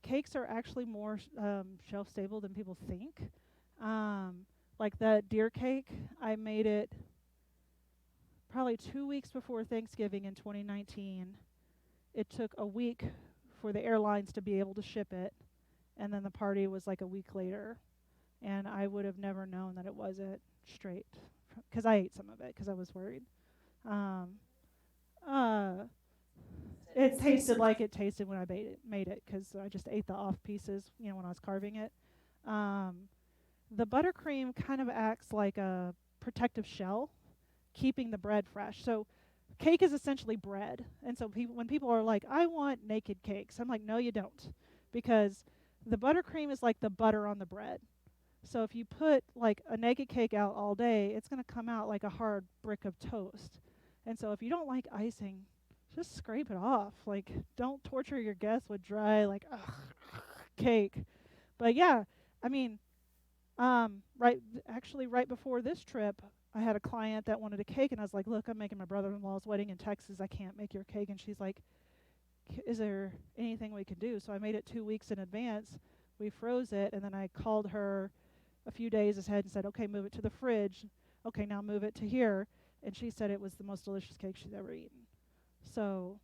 Cakes are actually more shelf stable than people think. Like that deer cake, I made it probably 2 weeks before Thanksgiving in 2019. It took a week for the airlines to be able to ship it, and then the party was like a week later. And I would have never known that it wasn't straight because I ate some of it because I was worried. It tasted like it tasted when I made it because I just ate the off pieces, when I was carving it. The buttercream kind of acts like a protective shell, keeping the bread fresh. So cake is essentially bread. And so when people are like, I want naked cakes, I'm like, no, you don't. Because the buttercream is like the butter on the bread. So if you put like a naked cake out all day, it's going to come out like a hard brick of toast. And so if you don't like icing, just scrape it off. Like, don't torture your guests with dry, cake. But yeah, I mean, right before this trip, I had a client that wanted a cake, and I was like, look, I'm making my brother-in-law's wedding in Texas. I can't make your cake. And she's like, is there anything we can do? So I made it 2 weeks in advance. We froze it, and then I called her a few days ahead and said, okay, move it to the fridge. Okay, now move it to here. And she said it was the most delicious cake she's ever eaten. So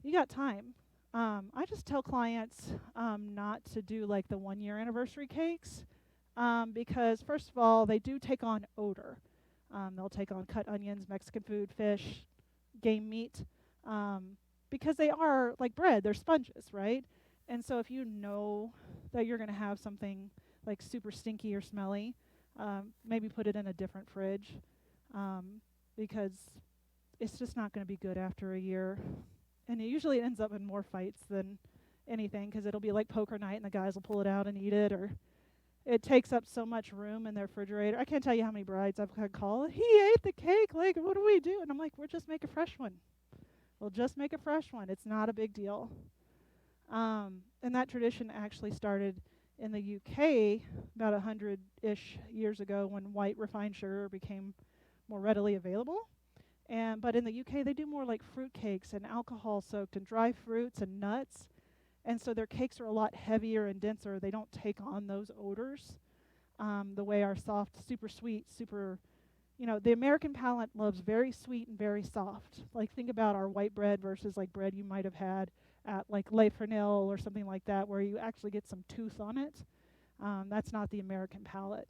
you got time. I just tell clients not to do like the 1 year anniversary cakes because first of all, they do take on odor. They'll take on cut onions, Mexican food, fish, game meat, because they are like bread, they're sponges, right? And so if you know that you're going to have something like super stinky or smelly, maybe put it in a different fridge because it's just not going to be good after a year. And it usually ends up in more fights than anything because it'll be like poker night and the guys will pull it out and eat it, or it takes up so much room in their refrigerator. I can't tell you how many brides I've had call, he ate the cake, like, what do we do? And I'm like, we'll just make a fresh one. We'll just make a fresh one. It's not a big deal. And that tradition actually started in the UK about 100-ish years ago when white refined sugar became more readily available. But in the UK, they do more like fruit cakes and alcohol soaked and dry fruits and nuts. And so their cakes are a lot heavier and denser. They don't take on those odors the way our soft, super sweet, the American palate loves very sweet and very soft. Like think about our white bread versus like bread you might have had at like Le Fresnel or something like that where you actually get some tooth on it. That's not the American palate.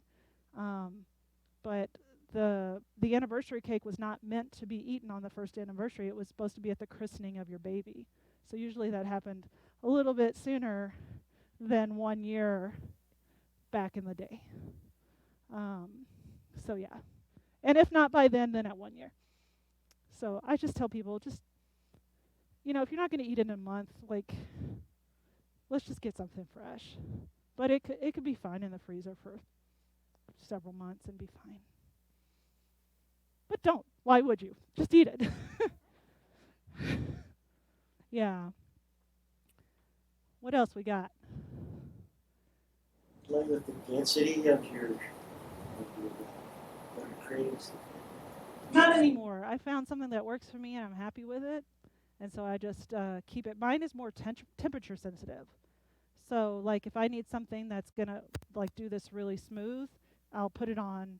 But the anniversary cake was not meant to be eaten on the first anniversary. It was supposed to be at the christening of your baby. So usually that happened a little bit sooner than 1 year back in the day. So yeah. And if not by then at 1 year. So I just tell people, if you're not going to eat it in a month, like, let's just get something fresh. But it could be fine in the freezer for several months and be fine. But don't. Why would you? Just eat it. Yeah. What else we got? Play with the density of your creating stuff. Not anymore. I found something that works for me and I'm happy with it. And so I just keep it. Mine is more temperature sensitive. So like if I need something that's going to like do this really smooth, I'll put it on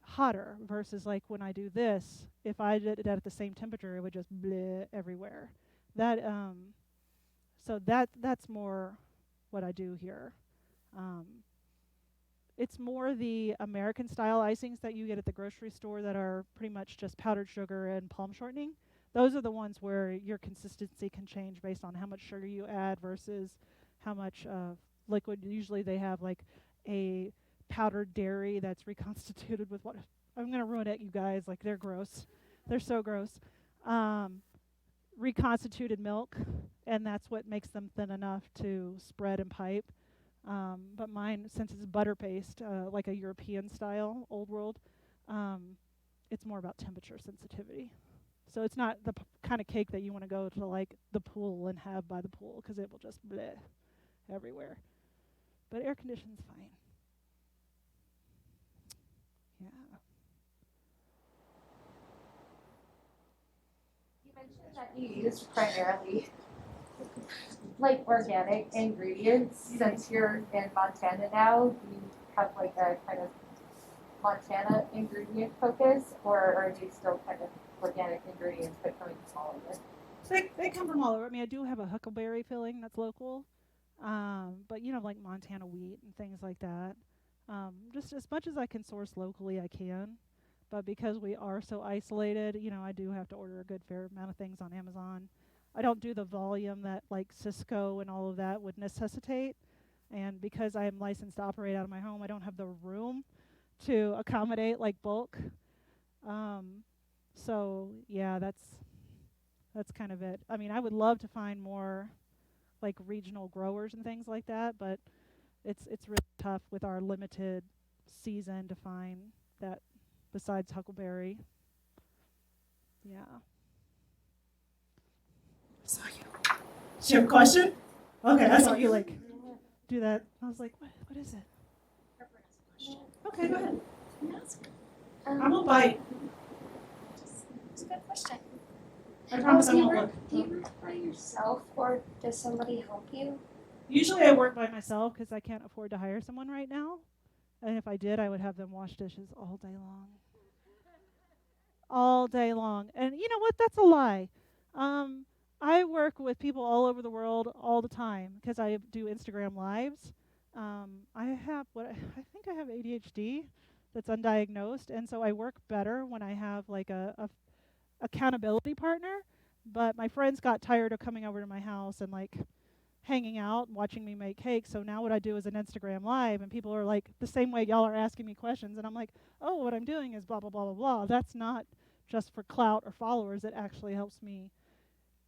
hotter versus like when I do this, if I did it at the same temperature, it would just bleh everywhere. That's more what I do here. It's more the American style icings that you get at the grocery store that are pretty much just powdered sugar and palm shortening. Those are the ones where your consistency can change based on how much sugar you add versus how much liquid. Usually they have like a powdered dairy that's reconstituted with what I'm going to ruin it, you guys. Like they're gross. They're so gross. Reconstituted milk, and that's what makes them thin enough to spread and pipe. But mine, since it's butter paste, like a European style, old world, it's more about temperature sensitivity. So it's not the kind of cake that you want to go to like the pool and have by the pool because it will just bleh everywhere. But air conditioning's fine. Yeah. You mentioned that you use primarily like organic ingredients. Since you're in Montana now, do you have like a kind of Montana ingredient focus, or are they still kind of organic ingredients but coming from all over? They come from all over. I mean, I do have a huckleberry filling that's local, but like Montana wheat and things like that. Just as much as I can source locally, I can. But because we are so isolated, I do have to order a good fair amount of things on Amazon. I don't do the volume that like Cisco and all of that would necessitate. And because I am licensed to operate out of my home, I don't have the room to accommodate like bulk. So yeah, that's kind of it. I mean, I would love to find more like regional growers and things like that, but it's really tough with our limited season to find that besides huckleberry. Yeah. Saw you. Do you have a question? Okay, I that's saw all you like do that. I was like, what is it? Okay, go ahead. I Um, won't bite. it's a good question. I promise I do you won't work, look. do you work by yourself, or does somebody help you? Usually I work by myself because I can't afford to hire someone right now. And if I did, I would have them wash dishes all day long. All day long. And you know what? That's a lie. Um, I work with people all over the world all the time because I do Instagram lives. I have I think I have ADHD that's undiagnosed, and so I work better when I have like a accountability partner. But my friends got tired of coming over to my house and like hanging out and watching me make cakes. So now what I do is an Instagram live, and people are like the same way y'all are asking me questions, and I'm like, oh, what I'm doing is blah blah blah blah blah. That's not just for clout or followers. It actually helps me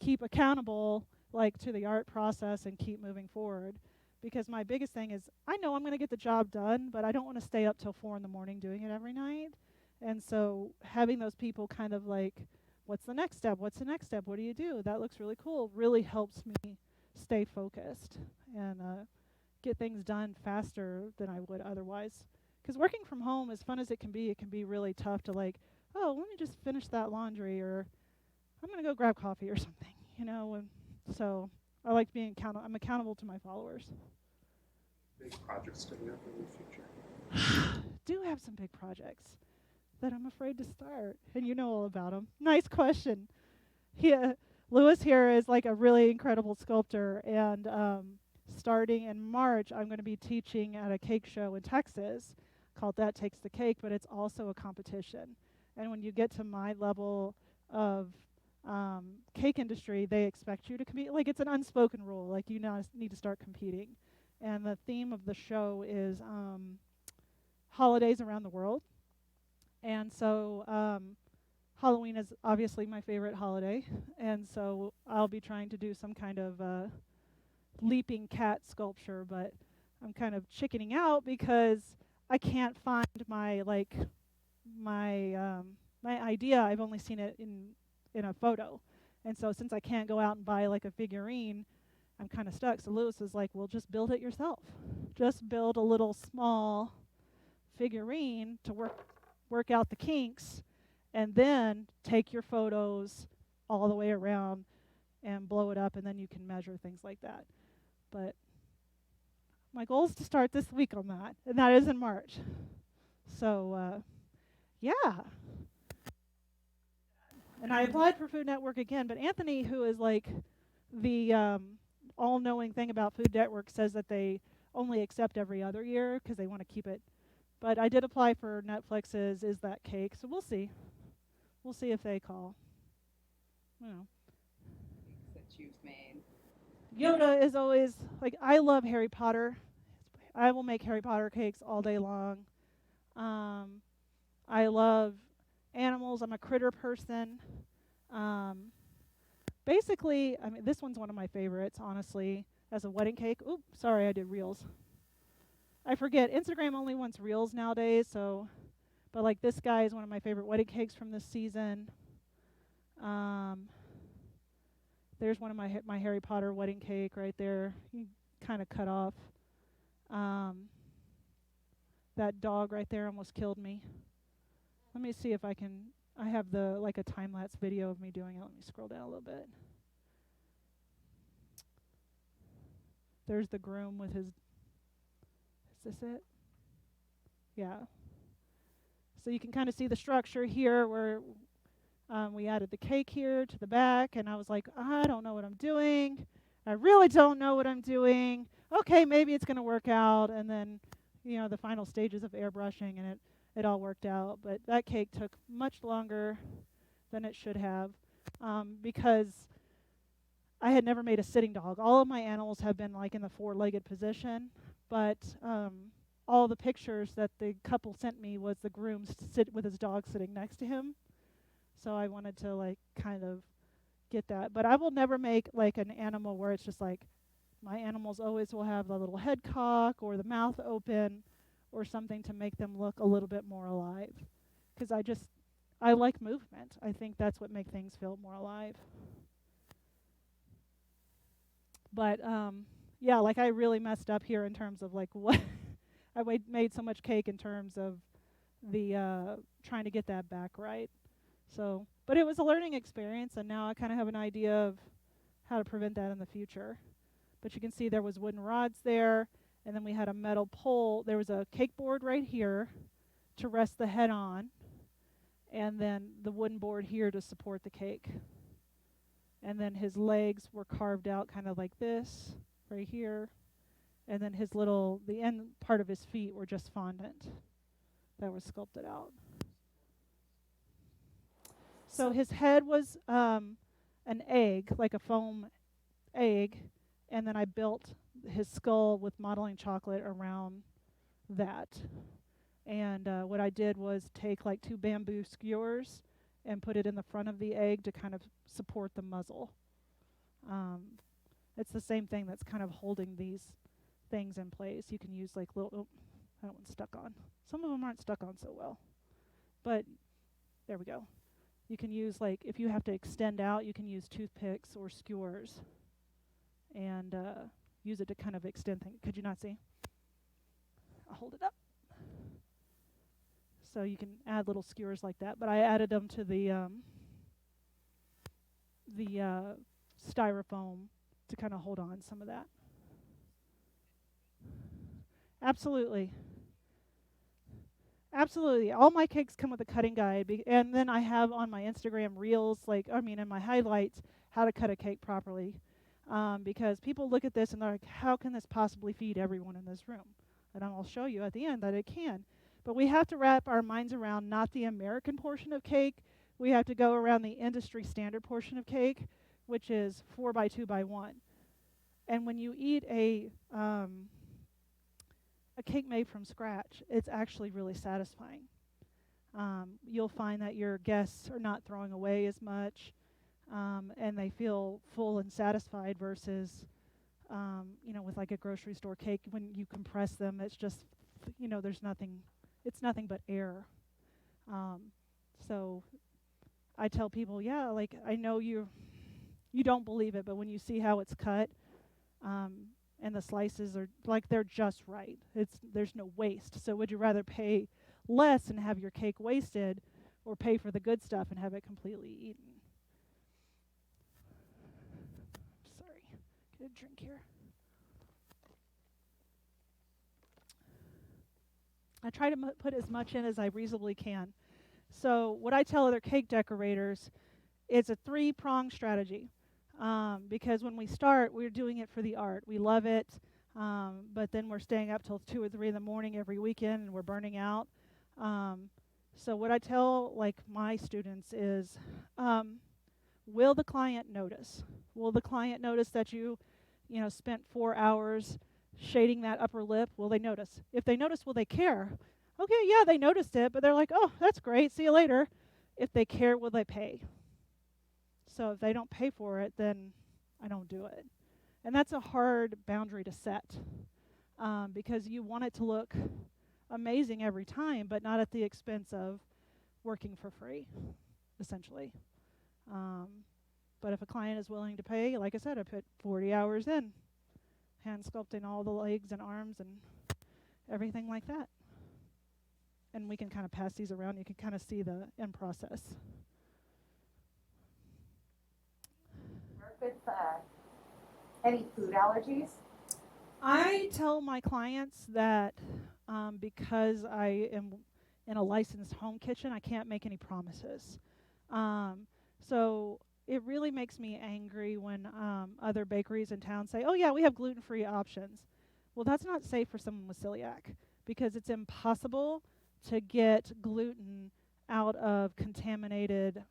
keep accountable, like to the art process, and keep moving forward. Because my biggest thing is I know I'm going to get the job done, but I don't want to stay up till 4 in the morning doing it every night. And so having those people kind of like, what's the next step? What's the next step? What do you do? That looks really cool. Really helps me stay focused and get things done faster than I would otherwise. Because working from home, as fun as it can be really tough to like, oh, let me just finish that laundry, or I'm going to go grab coffee or something, you know. And so I like being accountable. I'm accountable to my followers. Big projects coming up in the future. Do have some big projects that I'm afraid to start, and you know all about them. Nice question. Lewis here is like a really incredible sculptor, and starting in March, I'm going to be teaching at a cake show in Texas called That Takes the Cake, but it's also a competition. And when you get to my level of cake industry, they expect you to compete. Like, it's an unspoken rule. Like, you now need to start competing. And the theme of the show is holidays around the world. And so Halloween is obviously my favorite holiday. And so I'll be trying to do some kind of leaping cat sculpture, but I'm kind of chickening out because I can't find my my idea. I've only seen it in a photo. And so since I can't go out and buy like a figurine, I'm kind of stuck. So Lewis was like, well, just build it yourself. Just build a little small figurine to work out the kinks, and then take your photos all the way around and blow it up, and then you can measure things like that. But my goal is to start this week on that, and that is in March. So, yeah. And I applied for Food Network again, but Anthony, who is like the all-knowing thing about Food Network, says that they only accept every other year because they want to keep it. But I did apply for Netflix's Is That Cake, so we'll see. We'll see if they call. You know. That you've made. Yoda is always, like, I love Harry Potter. I will make Harry Potter cakes all day long. I love animals. I'm a critter person. Basically, I mean, this one's one of my favorites, honestly, as a wedding cake. Oops, sorry, I did reels. I forget, Instagram only wants reels nowadays, so, but like this guy is one of my favorite wedding cakes from this season. There's one of my Harry Potter wedding cake right there. You kind of cut off. That dog right there almost killed me. Let me see if I can. I have like a time-lapse video of me doing it. Let me scroll down a little bit. There's the groom with his. Is this it? Yeah. So you can kind of see the structure here where we added the cake here to the back, and I was like, I don't know what I'm doing. I really don't know what I'm doing. Okay, maybe it's going to work out. And then, you know, the final stages of airbrushing, and it all worked out. But that cake took much longer than it should have because I had never made a sitting dog. All of my animals have been like in the 4-legged position, but all the pictures that the couple sent me was the groom sit with his dog sitting next to him. So I wanted to like kind of get that. But I will never make like an animal where it's just like my animals always will have the little head cock or the mouth open or something to make them look a little bit more alive. Because I like movement. I think that's what makes things feel more alive. But yeah, like I really messed up here in terms of like what I made so much cake in terms of the trying to get that back right. So, but it was a learning experience, and now I kind of have an idea of how to prevent that in the future. But you can see there was wooden rods there, And then we had a metal pole. There was a cake board right here to rest the head on, and then the wooden board here to support the cake. And then his legs were carved out kind of like this, right here. And then the end part of his feet were just fondant that was sculpted out. So his head was an egg, like a foam egg, and then I built his skull with modeling chocolate around that. And what I did was take like 2 bamboo skewers and put it in the front of the egg to kind of support the muzzle. It's the same thing that's kind of holding these things in place. You can use like that one's stuck on. Some of them aren't stuck on so well, but there we go. You can use, like, if you have to extend out, you can use toothpicks or skewers and use it to kind of extend things. Could you not see? I'll hold it up. So you can add little skewers like that, but I added them to the styrofoam to kind of hold on some of that. Absolutely. Absolutely. All my cakes come with a cutting guide, and then I have on my Instagram reels, in my highlights, how to cut a cake properly. Because people look at this and they're like, how can this possibly feed everyone in this room? And I'll show you at the end that it can. But we have to wrap our minds around not the American portion of cake. We have to go around the industry standard portion of cake, which is 4 by 2 by 1. And when you eat a cake made from scratch, it's actually really satisfying. You'll find that your guests are not throwing away as much, and they feel full and satisfied versus, with like a grocery store cake, when you compress them, it's just, it's nothing but air. So I tell people, I know you don't believe it, but when you see how it's cut, and the slices are they're just right. There's no waste. So would you rather pay less and have your cake wasted, or pay for the good stuff and have it completely eaten? Sorry, get a drink here. I try to put as much in as I reasonably can. So what I tell other cake decorators, it's a 3-pronged strategy. Because when we start, we're doing it for the art. We love it, but then we're staying up till 2 or 3 in the morning every weekend, and we're burning out. So what I tell my students is, will the client notice? Will the client notice that you spent 4 hours shading that upper lip? Will they notice? If they notice, will they care? Okay, yeah, they noticed it, but they're like, oh, that's great, see you later. If they care, will they pay? So if they don't pay for it, then I don't do it. And that's a hard boundary to set, because you want it to look amazing every time, but not at the expense of working for free, essentially. But if a client is willing to pay, like I said, I put 40 hours in, hand sculpting all the legs and arms and everything like that. And we can kind of pass these around. You can kind of see the end process. With any food allergies? I tell my clients that because I am in a licensed home kitchen, I can't make any promises. So it really makes me angry when other bakeries in town say, oh yeah, we have gluten-free options. Well, that's not safe for someone with celiac, because it's impossible to get gluten out of contaminated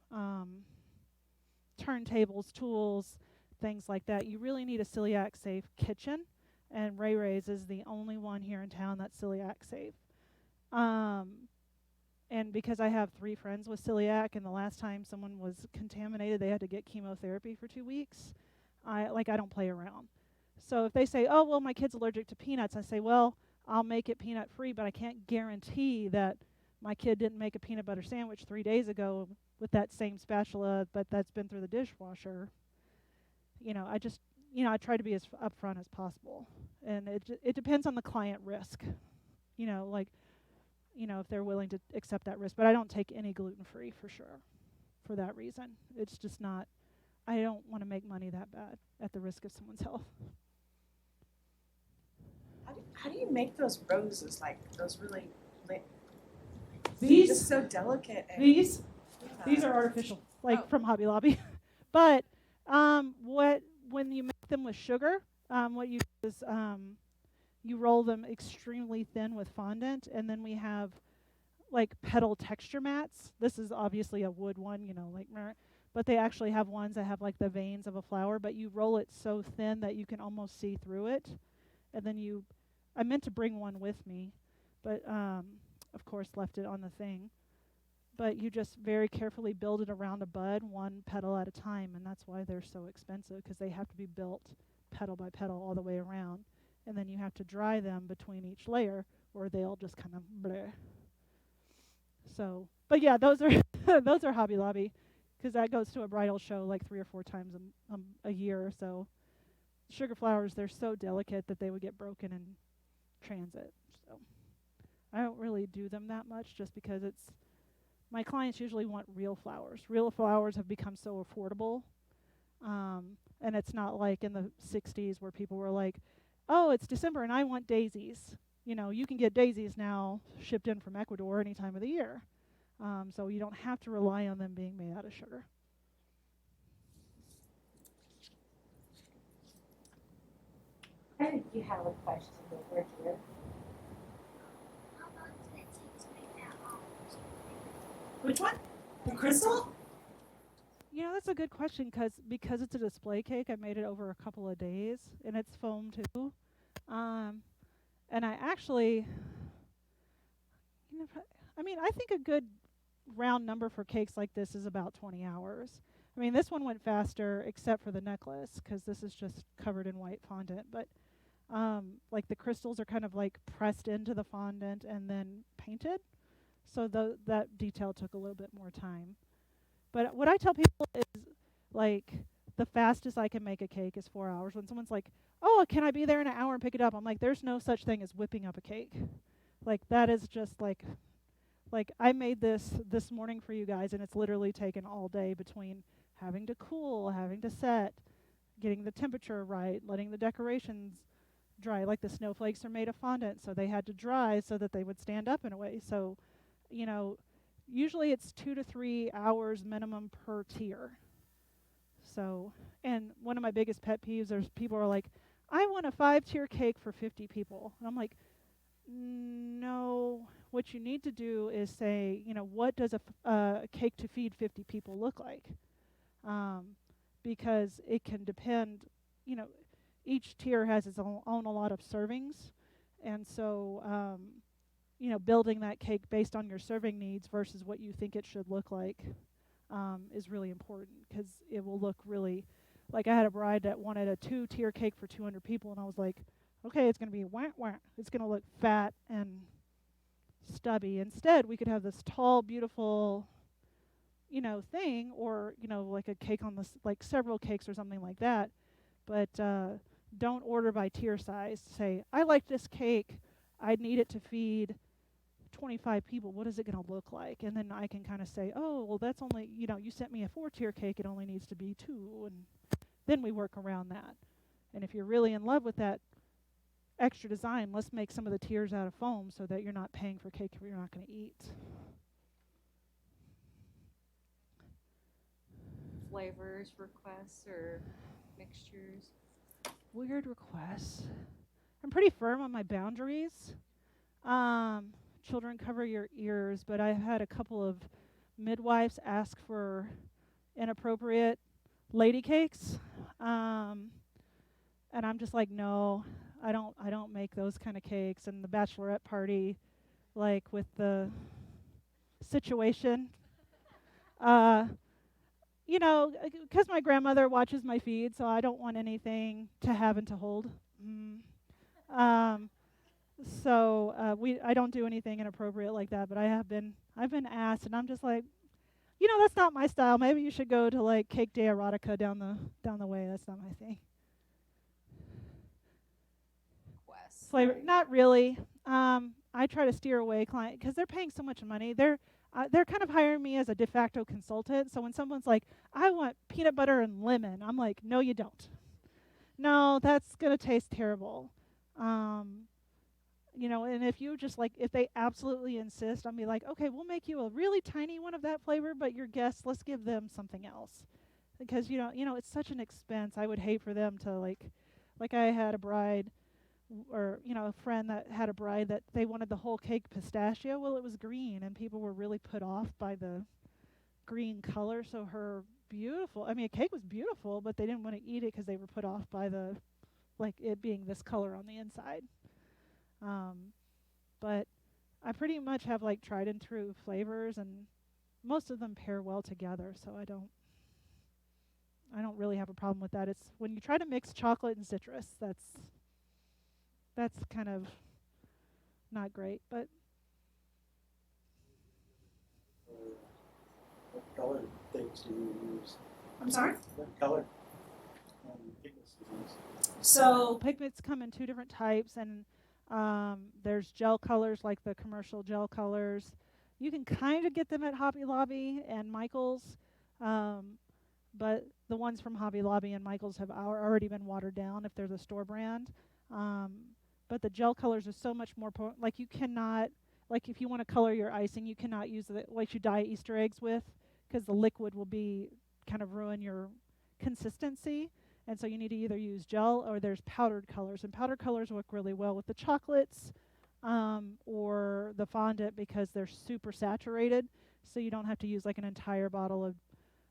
turntables, tools, things like that. You really need a celiac safe kitchen, and Ray Ray's is the only one here in town that's celiac safe. And because I have 3 friends with celiac, and the last time someone was contaminated, they had to get chemotherapy for 2 weeks, I don't play around. So if they say, oh, well, my kid's allergic to peanuts, I say, well, I'll make it peanut free, but I can't guarantee that my kid didn't make a peanut butter sandwich 3 days ago with that same spatula, but that's been through the dishwasher. I try to be as upfront as possible. And it depends on the client risk, if they're willing to accept that risk. But I don't take any gluten-free for sure, for that reason. It's just not, I don't want to make money that bad at the risk of someone's health. How do you make those roses, like those really lit? These- just so delicate. And, These yeah. are artificial, like Oh. from Hobby Lobby. But when you make them with sugar, what you do is you roll them extremely thin with fondant, and then we have like petal texture mats. This is obviously a wood one, like, but they actually have ones that have like the veins of a flower, but you roll it so thin that you can almost see through it. And then I meant to bring one with me, but of course left it on the thing. But you just very carefully build it around a bud, one petal at a time, and that's why they're so expensive, because they have to be built petal by petal all the way around. And then you have to dry them between each layer, or they'll just kind of bleh. So, but yeah, those are those are Hobby Lobby, because that goes to a bridal show like 3 or 4 times a year or so. Sugar flowers, they're so delicate that they would get broken in transit. So I don't really do them that much, just because my clients usually want real flowers. Real flowers have become so affordable, and it's not like in the 60s where people were like, oh, it's December and I want daisies. You can get daisies now shipped in from Ecuador any time of the year. So you don't have to rely on them being made out of sugar. I think you have a question over here. Which one? The crystal? That's a good question, because it's a display cake, I made it over a couple of days, and it's foam too. And I actually, I think a good round number for cakes like this is about 20 hours. This one went faster, except for the necklace, because this is just covered in white fondant. But like the crystals are kind of like pressed into the fondant and then painted. So that detail took a little bit more time. But what I tell people is, like, the fastest I can make a cake is 4 hours. When someone's like, oh, can I be there in an hour and pick it up? I'm like, there's no such thing as whipping up a cake. Like, that is just like I made this morning for you guys, and it's literally taken all day between having to cool, having to set, getting the temperature right, letting the decorations dry. Like the snowflakes are made of fondant, so they had to dry so that they would stand up in a way. So, usually it's 2 to 3 hours minimum per tier. So, and one of my biggest pet peeves is people are like, I want a 5-tier cake for 50 people. And I'm like, no, what you need to do is say, what does a cake to feed 50 people look like? Because it can depend, each tier has its own a lot of servings. And so, building that cake based on your serving needs versus what you think it should look like is really important, because it will look really, like I had a bride that wanted a 2-tier cake for 200 people, and I was like, okay, it's going to be wah. It's going to look fat and stubby. Instead, we could have this tall, beautiful, thing, or, like a cake on this, like several cakes or something like that. But don't order by tier size. Say, I like this cake. I need it to feed 25 people. What is it going to look like? And then I can kind of say, oh, well, that's only, you sent me a 4-tier cake. It only needs to be 2. And then we work around that. And if you're really in love with that extra design, let's make some of the tiers out of foam so that you're not paying for cake you're not going to eat. Flavors, requests, or mixtures? Weird requests. I'm pretty firm on my boundaries. Children, cover your ears, but I've had a couple of midwives ask for inappropriate lady cakes. And I'm just like, no, I don't make those kind of cakes. And the bachelorette party, like with the situation, because my grandmother watches my feed, so I don't want anything to have and to hold. So I don't do anything inappropriate like that. But I've been asked, and I'm just like, that's not my style. Maybe you should go to like Cake de Erotica down the way. That's not my thing. Requests. Flavor, not really. I try to steer away client because they're paying so much money. They're kind of hiring me as a de facto consultant. So when someone's like, I want peanut butter and lemon, I'm like, no, you don't. No, that's gonna taste terrible. you know, and if you just like, if they absolutely insist, I'll be like, okay, we'll make you a really tiny one of that flavor, but your guests, let's give them something else. Because, it's such an expense. I would hate for them to like I had a bride or, a friend that had a bride that they wanted the whole cake pistachio. Well, it was green and people were really put off by the green color. So her cake was beautiful, but they didn't want to eat it because they were put off by the, like it being this color on the inside. But I pretty much have like tried and true flavors, and most of them pair well together. So I don't really have a problem with that. It's when you try to mix chocolate and citrus, that's kind of not great. But What color things do you use? I'm sorry? What color pigments do you use? so pigments come in two different types, and there's gel colors like the commercial gel colors. You can kind of get them at Hobby Lobby and Michael's, but the ones from Hobby Lobby and Michael's have already been watered down if they're the store brand. But the gel colors are so much more like you cannot, like if you want to color your icing, you cannot use the like you dye Easter eggs with, because the liquid will be kind of ruin your consistency. And so you need to either use gel or there's powdered colors. And powdered colors work really well with the chocolates or the fondant because they're super saturated. So you don't have to use like an entire bottle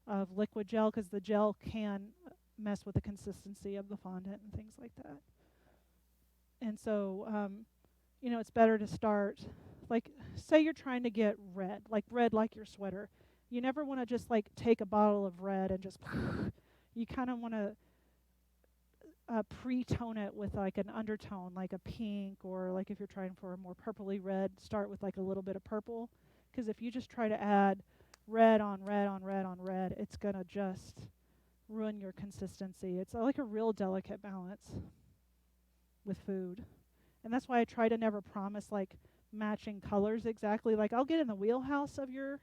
of liquid gel, because the gel can mess with the consistency of the fondant and things like that. And so, it's better to start, like, say you're trying to get red like your sweater. You never want to just like take a bottle of red and just, you kind of want to pre-tone it with like an undertone, like a pink, or like if you're trying for a more purpley red, start with like a little bit of purple. Because if you just try to add red on red on red on red, it's going to just ruin your consistency. It's like a real delicate balance with food. And that's why I try to never promise like matching colors exactly. Like I'll get in the wheelhouse of your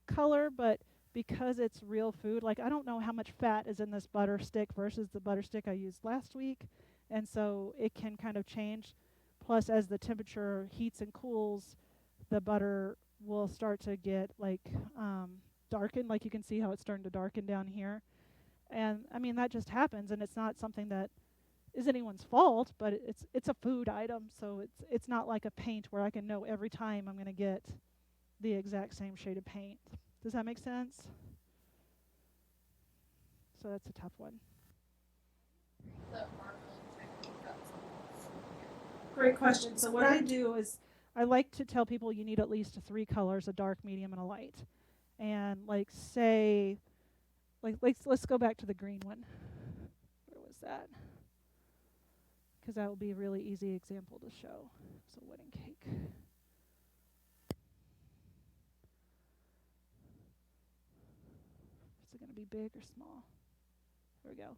color, but because it's real food, like I don't know how much fat is in this butter stick versus the butter stick I used last week. And so it can kind of change. Plus, as the temperature heats and cools, the butter will start to get like darkened. Like you can see how it's starting to darken down here. And I mean, that just happens, and it's not something that is anyone's fault, but it's a food item, so it's not like a paint where I can know every time I'm going to get the exact same shade of paint. Does that make sense? So that's a tough one. Great question. So what I do is I like to tell people you need at least 3 colors, a dark, medium, and a light. And like say, like let's go back to the green one. Where was that? Because that will be a really easy example to show. So wedding cake. Is it going to be big or small? There we go.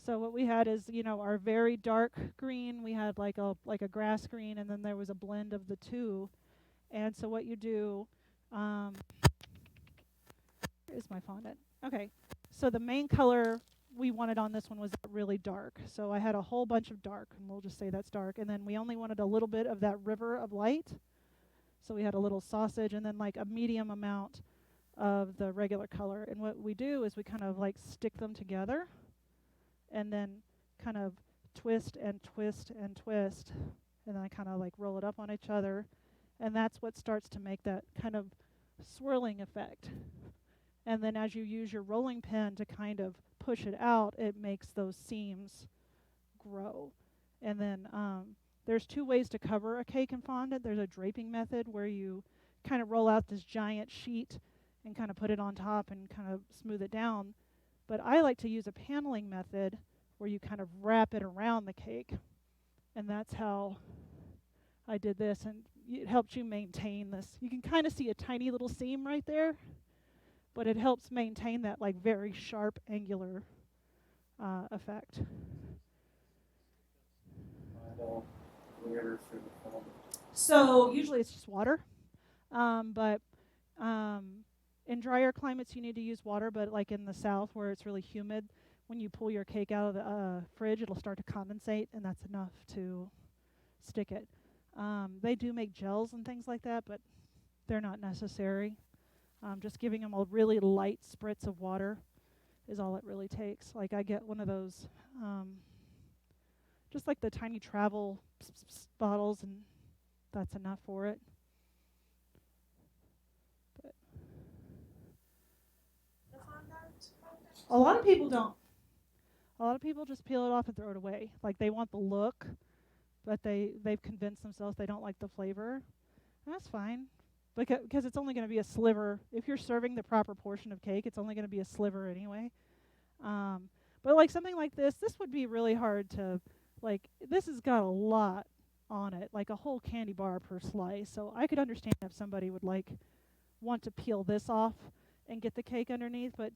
So what we had is, our very dark green. We had like a grass green, and then there was a blend of the two. And so what you do, where is my fondant? Okay. So the main color we wanted on this one was really dark. So I had a whole bunch of dark, and we'll just say that's dark. And then we only wanted a little bit of that river of light. So we had a little sausage, and then like a medium amount of the regular color. And what we do is we kind of like stick them together and then kind of twist and twist and twist. And then I kind of like roll it up on each other. And that's what starts to make that kind of swirling effect. And then as you use your rolling pin to kind of push it out, it makes those seams grow. And then there's 2 ways to cover a cake in fondant. There's a draping method where you kind of roll out this giant sheet and kind of put it on top and kind of smooth it down. But I like to use a paneling method where you kind of wrap it around the cake. And that's how I did this. And it helps you maintain this. You can kind of see a tiny little seam right there, but it helps maintain that like very sharp, angular effect. So usually it's just water, but in drier climates you need to use water. But like in the south where it's really humid, when you pull your cake out of the fridge, it'll start to condensate, and that's enough to stick it. They do make gels and things like that, but they're not necessary. Just giving them a really light spritz of water is all it really takes. Like I get one of those, just like the tiny travel bottles, and that's enough for it. But a lot of people don't. A lot of people just peel it off and throw it away. Like they want the look, but they've convinced themselves they don't like the flavor. And that's fine, because it's only going to be a sliver. If you're serving the proper portion of cake, it's only going to be a sliver anyway. But like something like this would be really hard to, like, this has got a lot on it, like a whole candy bar per slice. So I could understand if somebody would like want to peel this off and get the cake underneath, but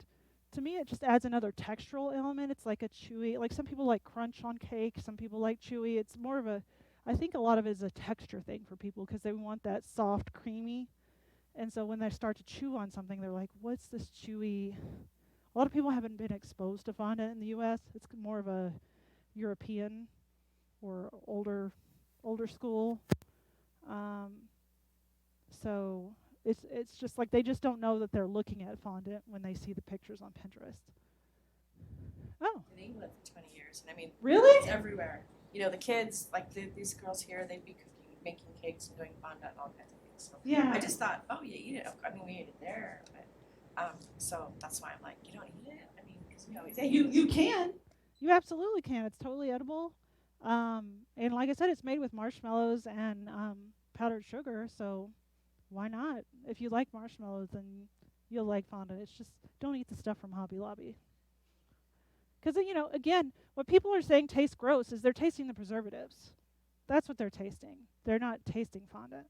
to me it just adds another textural element. It's like a chewy, like some people like crunch on cake, some people like chewy. It's more of a, I think a lot of it is a texture thing for people because they want that soft, creamy. And so when they start to chew on something, they're like, what's this chewy? A lot of people haven't been exposed to fondant in the U.S. It's more of a European or older school. So it's just like they just don't know that they're looking at fondant when they see the pictures on Pinterest. Oh, In England for 20 years, and I mean, really? it's everywhere. You know, the kids, like these girls here, they'd be cooking, making cakes and doing fondant and all kinds of things. So Yeah. I just thought, oh, you eat it. I mean, we ate it there, but so that's why I'm like, you don't eat it. I mean, because we always eat it. You can. You absolutely can. It's totally edible. And like I said, it's made with marshmallows and powdered sugar, so why not? If you like marshmallows, then you'll like fondant. It's just don't eat the stuff from Hobby Lobby. Because, you know, again, what people are saying tastes gross is they're tasting the preservatives. That's what they're tasting. They're not tasting fondant.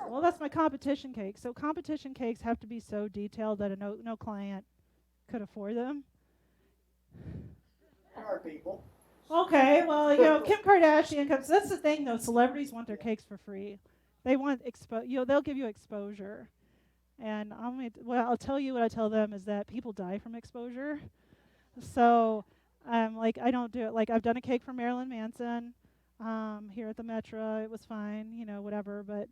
Well, that's my competition cake. So competition cakes have to be so detailed that no client could afford them. There are people. Okay, well, you know, Kim Kardashian comes. That's the thing, though. Celebrities want their cakes for free. They want they'll give you exposure. And I'll tell you what I tell them is that people die from exposure. So, like, I don't do it. Like, I've done a cake for Marilyn Manson here at the Metro. It was fine, you know, whatever. But,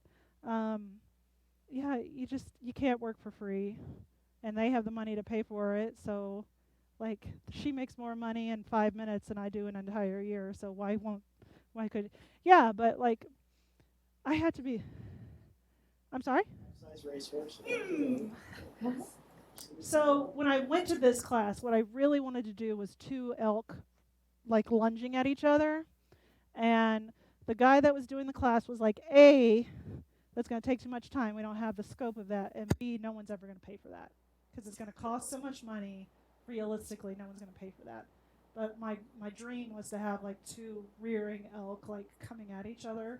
yeah, you can't work for free. And they have the money to pay for it. So, like, she makes more money in 5 minutes than I do an entire year. So yeah, but, like, I had to be. I'm sorry? Size racehorse. So when I went to this class, what I really wanted to do was 2 elk, like, lunging at each other. And the guy that was doing the class was like, A, that's going to take too much time. We don't have the scope of that. And B, no one's ever going to pay for that because it's going to cost so much money. Realistically, no one's going to pay for that. But my dream was to have, like, 2 rearing elk, like, coming at each other.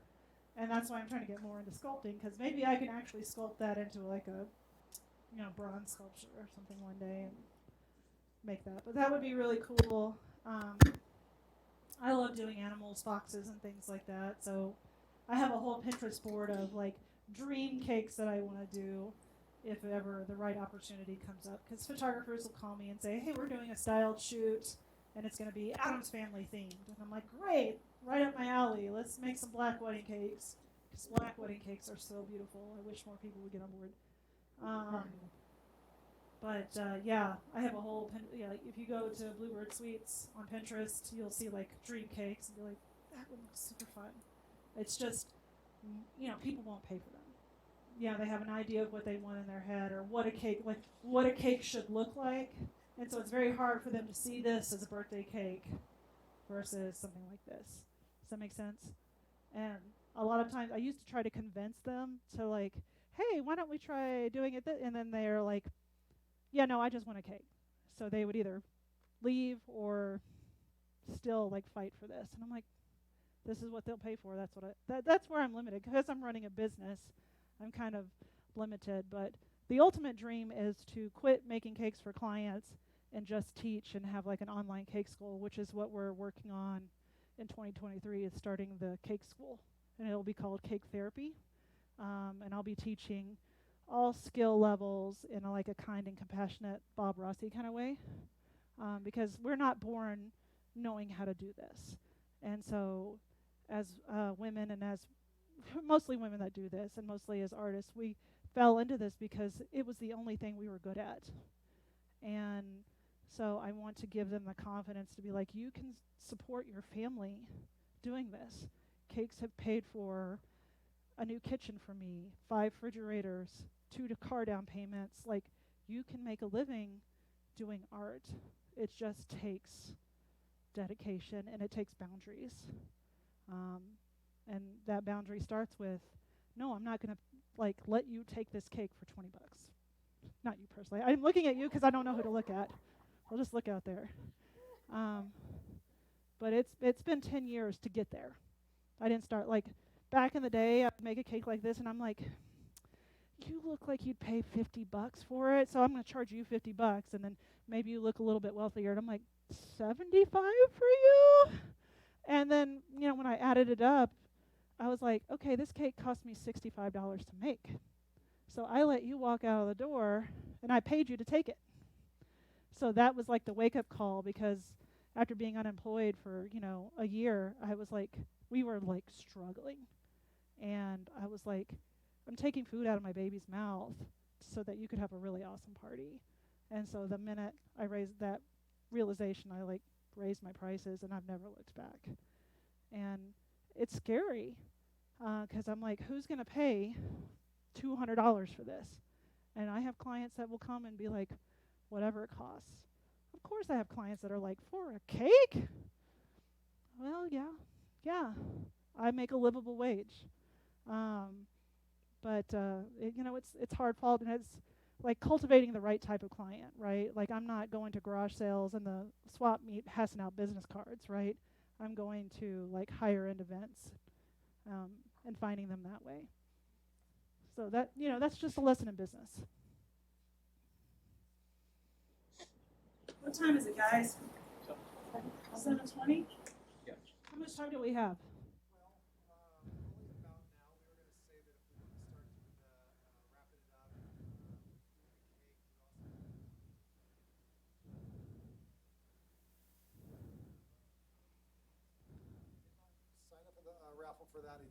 And that's why I'm trying to get more into sculpting, because maybe I can actually sculpt that into, like, a, you know, bronze sculpture or something one day and make that. But that would be really cool. I love doing animals, foxes, and things like that. So I have a whole Pinterest board of, like, dream cakes that I want to do if ever the right opportunity comes up. Because photographers will call me and say, hey, we're doing a styled shoot, and it's going to be Addams Family themed. And I'm like, great, right up my alley. Let's make some black wedding cakes. Because black wedding cakes are so beautiful. I wish more people would get on board. Yeah, I have a whole, if you go to Bluebird Sweets on Pinterest, you'll see, like, dream cakes and be like, that would look super fun. It's just, you know, people won't pay for them. Yeah, they have an idea of what they want in their head or what a cake should look like. And so it's very hard for them to see this as a birthday cake versus something like this. Does that make sense? And a lot of times I used to try to convince them to, like, hey, why don't we try doing it and then they're like, yeah, no, I just want a cake. So they would either leave or still, like, fight for this. And I'm like, this is what they'll pay for. That's where I'm limited. Because I'm running a business, I'm kind of limited. But the ultimate dream is to quit making cakes for clients and just teach and have, like, an online cake school, which is what we're working on in 2023, is starting the cake school. And it'll be called Cake Therapy. And I'll be teaching all skill levels in like a kind and compassionate Bob Rossi kind of way, because we're not born knowing how to do this. And so as women and as mostly women that do this and mostly as artists, we fell into this because it was the only thing we were good at. And so I want to give them the confidence to be like, you can support your family doing this. Cakes have paid for a new kitchen for me, 5 refrigerators, 2 car down payments. Like, you can make a living doing art. It just takes dedication and it takes boundaries. And that boundary starts with, no, I'm not going to like let you take this cake for $20. Not you personally. I'm looking at you because I don't know who to look at. I'll just look out there. But it's been 10 years to get there. I didn't start like back in the day. I'd make a cake like this, and I'm like, you look like you'd pay $50 for it, so I'm going to charge you $50, and then maybe you look a little bit wealthier, and I'm like, 75 for you? And then when I added it up, I was like, okay, this cake cost me $65 to make. So I let you walk out of the door, and I paid you to take it. So that was like the wake-up call, because after being unemployed for, a year, I was like, we were like struggling. And I was like, I'm taking food out of my baby's mouth so that you could have a really awesome party. And so the minute I raised that realization, I like raised my prices, and I've never looked back. And it's scary, because I'm like, who's going to pay $200 for this? And I have clients that will come and be like, whatever it costs. Of course I have clients that are like, for a cake? Well, yeah. I make a livable wage. But it's hard fought, and it's like cultivating the right type of client, right? Like, I'm not going to garage sales and the swap meet passing out business cards, right? I'm going to like higher end events, and finding them that way. So that that's just a lesson in business. What time is it, guys? 7:20? Yeah. How much time do we have? Only about now. We were going to say that if we start wrapping it up, sign up for the raffle for that.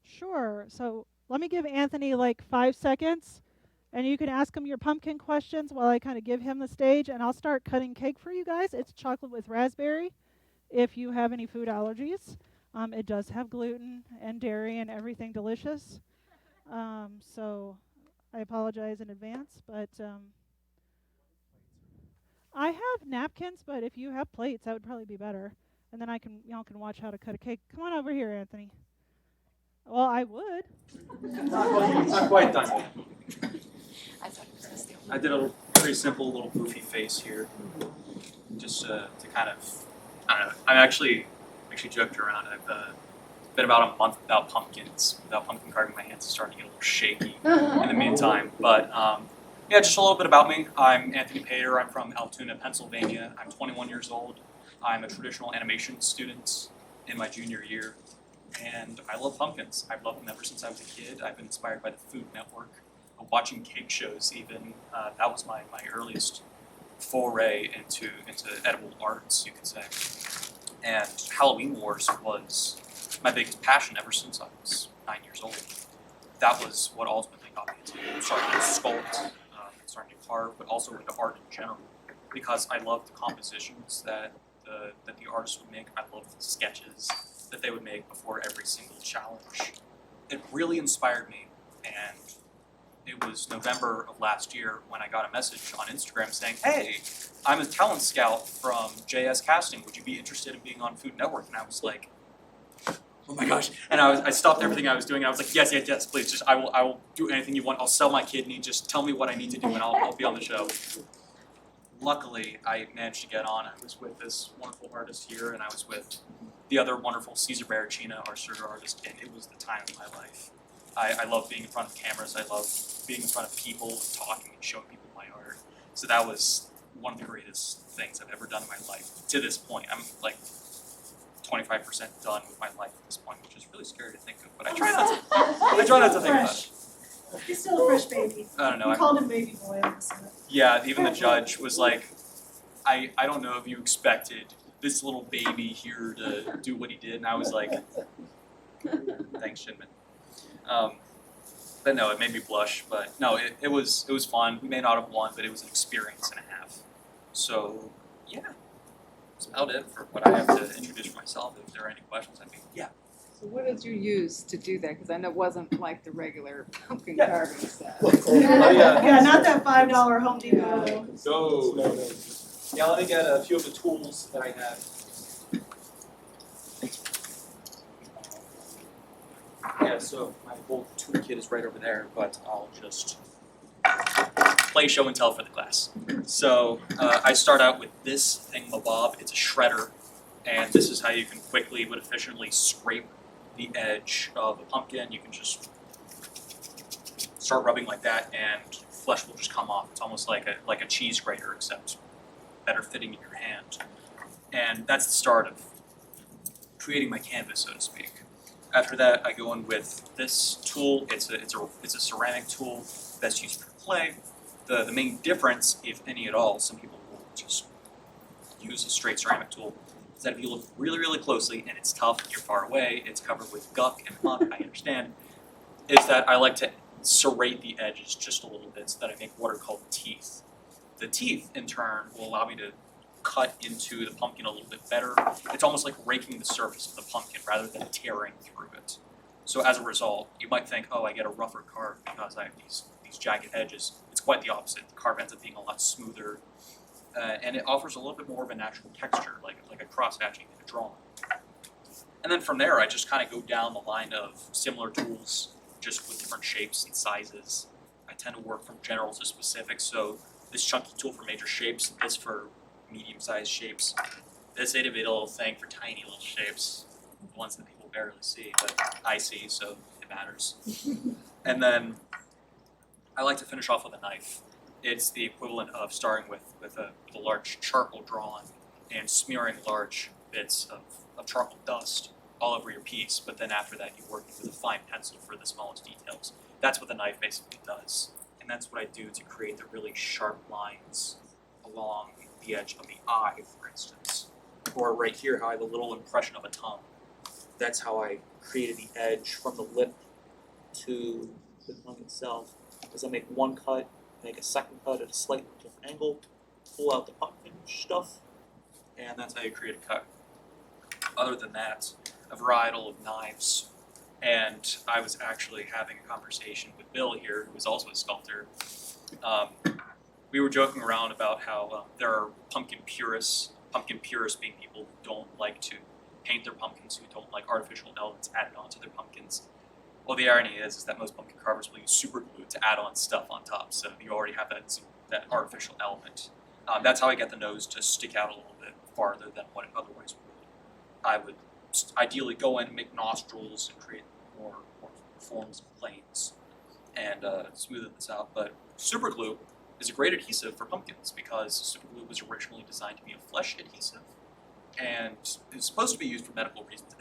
Sure. So let me give Anthony like 5 seconds, and you can ask him your pumpkin questions while I kind of give him the stage, and I'll start cutting cake for you guys. It's chocolate with raspberry. If you have any food allergies, it does have gluten and dairy and everything delicious. So I apologize in advance, but I have napkins, but if you have plates, that would probably be better. And then y'all can watch how to cut a cake. Come on over here, Anthony. Well, I would. Not quite done yet. I thought it was gonna steal. I did a pretty simple little goofy face here, just to kind of, I don't know. I actually joked around. I've been about a month without pumpkin carving. My hands are starting to get a little shaky in the meantime. But yeah, just a little bit about me. I'm Anthony Pater. I'm from Altoona, Pennsylvania. I'm 21 years old. I'm a traditional animation student in my junior year. And I love pumpkins. I've loved them ever since I was a kid. I've been inspired by the Food Network, watching cake shows even. That was my earliest foray into edible arts, you could say. And Halloween Wars was my biggest passion ever since I was 9 years old. That was what ultimately got me into starting to sculpt, starting to carve, but also into art in general, because I loved the compositions that the artists would make. I loved the sketches that they would make before every single challenge. It really inspired me, and it was November of last year when I got a message on Instagram saying, hey, I'm a talent scout from JS Casting. Would you be interested in being on Food Network? And I was like, oh my gosh. And I stopped everything I was doing, and I was like, yes, please. Just I will do anything you want. I'll sell my kidney. Just tell me what I need to do, and I'll be on the show. Luckily, I managed to get on. I was with this wonderful artist here, and I was with the other wonderful Cesar Barachina, our surger artist, and it was the time of my life. I love being in front of cameras. I love being in front of people, talking and showing people my art. So that was one of the greatest things I've ever done in my life. To this point, I'm like 25% done with my life at this point, which is really scary to think of. But I try not to. I try not to think about it. He's still a fresh baby. I don't know. We called him baby boy on the Senate. Yeah, even the judge was like, I don't know if you expected this little baby here to do what he did, and I was like, thanks, Shinman. But no, it made me blush. But no, it was fun. We may not have won, but it was an experience and a half. So yeah, that's about it for what I have to introduce for myself. If there are any questions, I'd be So what did you use to do that? Because I know it wasn't like the regular pumpkin Yeah. carving stuff. Yeah, not that $5 Home Depot. go. Yeah, let me get a few of the tools that I have. Yeah, so my whole toolkit is right over there, but I'll just play show and tell for the class. So I start out with this thingamabob. It's a shredder, and this is how you can quickly but efficiently scrape the edge of a pumpkin. You can just start rubbing like that, and flesh will just come off. It's almost like a cheese grater, except better fitting in your hand. And that's the start of creating my canvas, so to speak. After that, I go in with this tool. It's a ceramic tool that's used for clay. The main difference, if any at all, some people will just use a straight ceramic tool, is that if you look really, really closely, and it's tough, you're far away, it's covered with guck and muck, I understand, is that I like to serrate the edges just a little bit so that I make what are called teeth. The teeth, in turn, will allow me to cut into the pumpkin a little bit better. It's almost like raking the surface of the pumpkin rather than tearing through it. So as a result, you might think, oh, I get a rougher carve because I have these jagged edges. It's quite the opposite. The carve ends up being a lot smoother, and it offers a little bit more of a natural texture, like a cross-hatching in a drawing. And then from there, I just kind of go down the line of similar tools, just with different shapes and sizes. I tend to work from general to specific, so this chunky tool for major shapes, this for medium-sized shapes, this individual thing for tiny little shapes, the ones that people barely see, but I see, so it matters. And then I like to finish off with a knife. It's the equivalent of starting with a large charcoal drawing and smearing large bits of charcoal dust all over your piece, but then after that you're working with a fine pencil for the smallest details. That's what the knife basically does. And that's what I do to create the really sharp lines along the edge of the eye, for instance. Or right here, how I have a little impression of a tongue. That's how I created the edge from the lip to the tongue itself. Is I make one cut, make a second cut at a slightly different angle, pull out the pumpkin stuff, and that's how you create a cut. Other than that, a varietal of knives. And I was actually having a conversation with Bill here, who is also a sculptor. We were joking around about how there are pumpkin purists being people who don't like to paint their pumpkins, who don't like artificial elements added onto their pumpkins. Well, the irony is that most pumpkin carvers will use super glue to add on stuff on top, so you already have that artificial element. That's how I get the nose to stick out a little bit farther than what it otherwise would. I would ideally go in and make nostrils and create more forms of planes and smoothen this out. But super glue is a great adhesive for pumpkins because super glue was originally designed to be a flesh adhesive and is supposed to be used for medical reasons.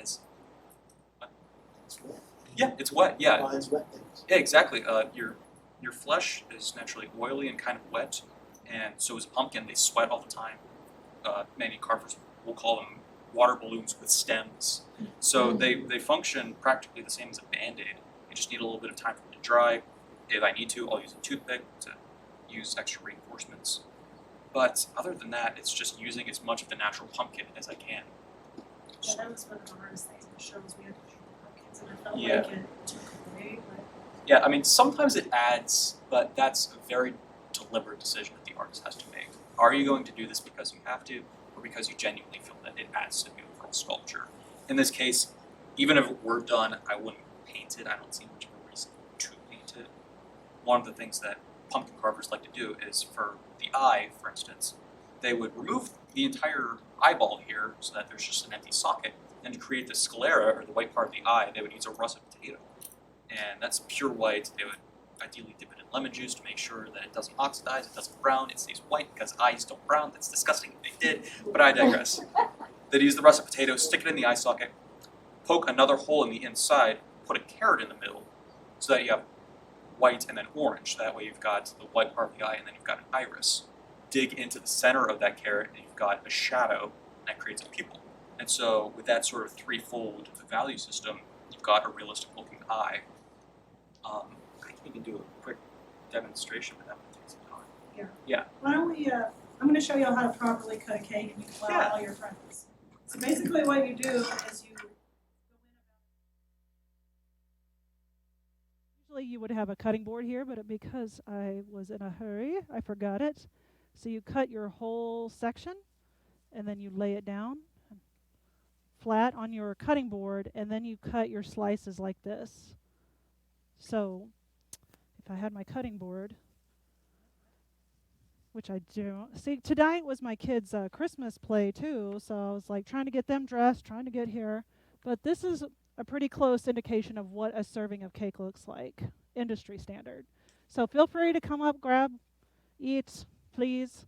It's wet. Yeah, it's wet. Yeah, Binds wet things. yeah, exactly. Your flesh is naturally oily and kind of wet, and so is a pumpkin. They sweat all the time. Many carvers will call them water balloons with stems. So they function practically the same as a Band-Aid. You just need a little bit of time for them to dry. If I need to, I'll use a toothpick to use extra reinforcements. But other than that, it's just using as much of the natural pumpkin as I can. Yeah, that was one of the hardest things in the shows. We had to show pumpkins, and I felt Yeah. like it took away. But Yeah, I mean, sometimes it adds, but that's a very deliberate decision that the artist has to make. Are you going to do this because you have to, or because you genuinely feel that it adds to the overall sculpture? In this case, even if it were done, I wouldn't paint it. I don't see much of a reason to paint it. One of the things that pumpkin carvers like to do is for the eye, for instance, they would remove the entire eyeball here so that there's just an empty socket, and to create the sclera, or the white part of the eye, they would use a russet potato. And that's pure white. They would ideally dip it in lemon juice to make sure that it doesn't oxidize, it doesn't brown, it stays white because eyes don't brown. That's disgusting if they did, but I digress. Then use the russet potato, stick it in the eye socket, poke another hole in the inside, put a carrot in the middle so that you have white and then orange. That way you've got the white part of the eye and then you've got an iris. Dig into the center of that carrot and you've got a shadow that creates a pupil. And so with that sort of threefold value system, you've got a realistic looking eye. I can even do a quick demonstration, but that would take some time. Yeah. Why don't we, I'm gonna show you how to properly cut a cake and you can allow all your friends. So basically what you do is you Usually you would have a cutting board here, but because I was in a hurry, I forgot it. So you cut your whole section, and then you lay it down flat on your cutting board, and then you cut your slices like this. So if I had my cutting board, which I don't. See, tonight was my kids' Christmas play too, so I was like trying to get them dressed, trying to get here. But this is a pretty close indication of what a serving of cake looks like, industry standard. So feel free to come up, grab, eat, please.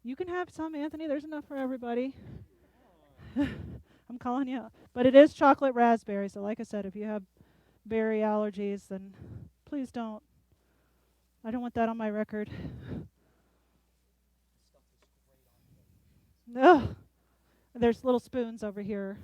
You can have some, Anthony. There's enough for everybody. I'm calling you out. But it is chocolate raspberry, so like I said, if you have berry allergies, then please don't. I don't want that on my record. Ugh. There's little spoons over here.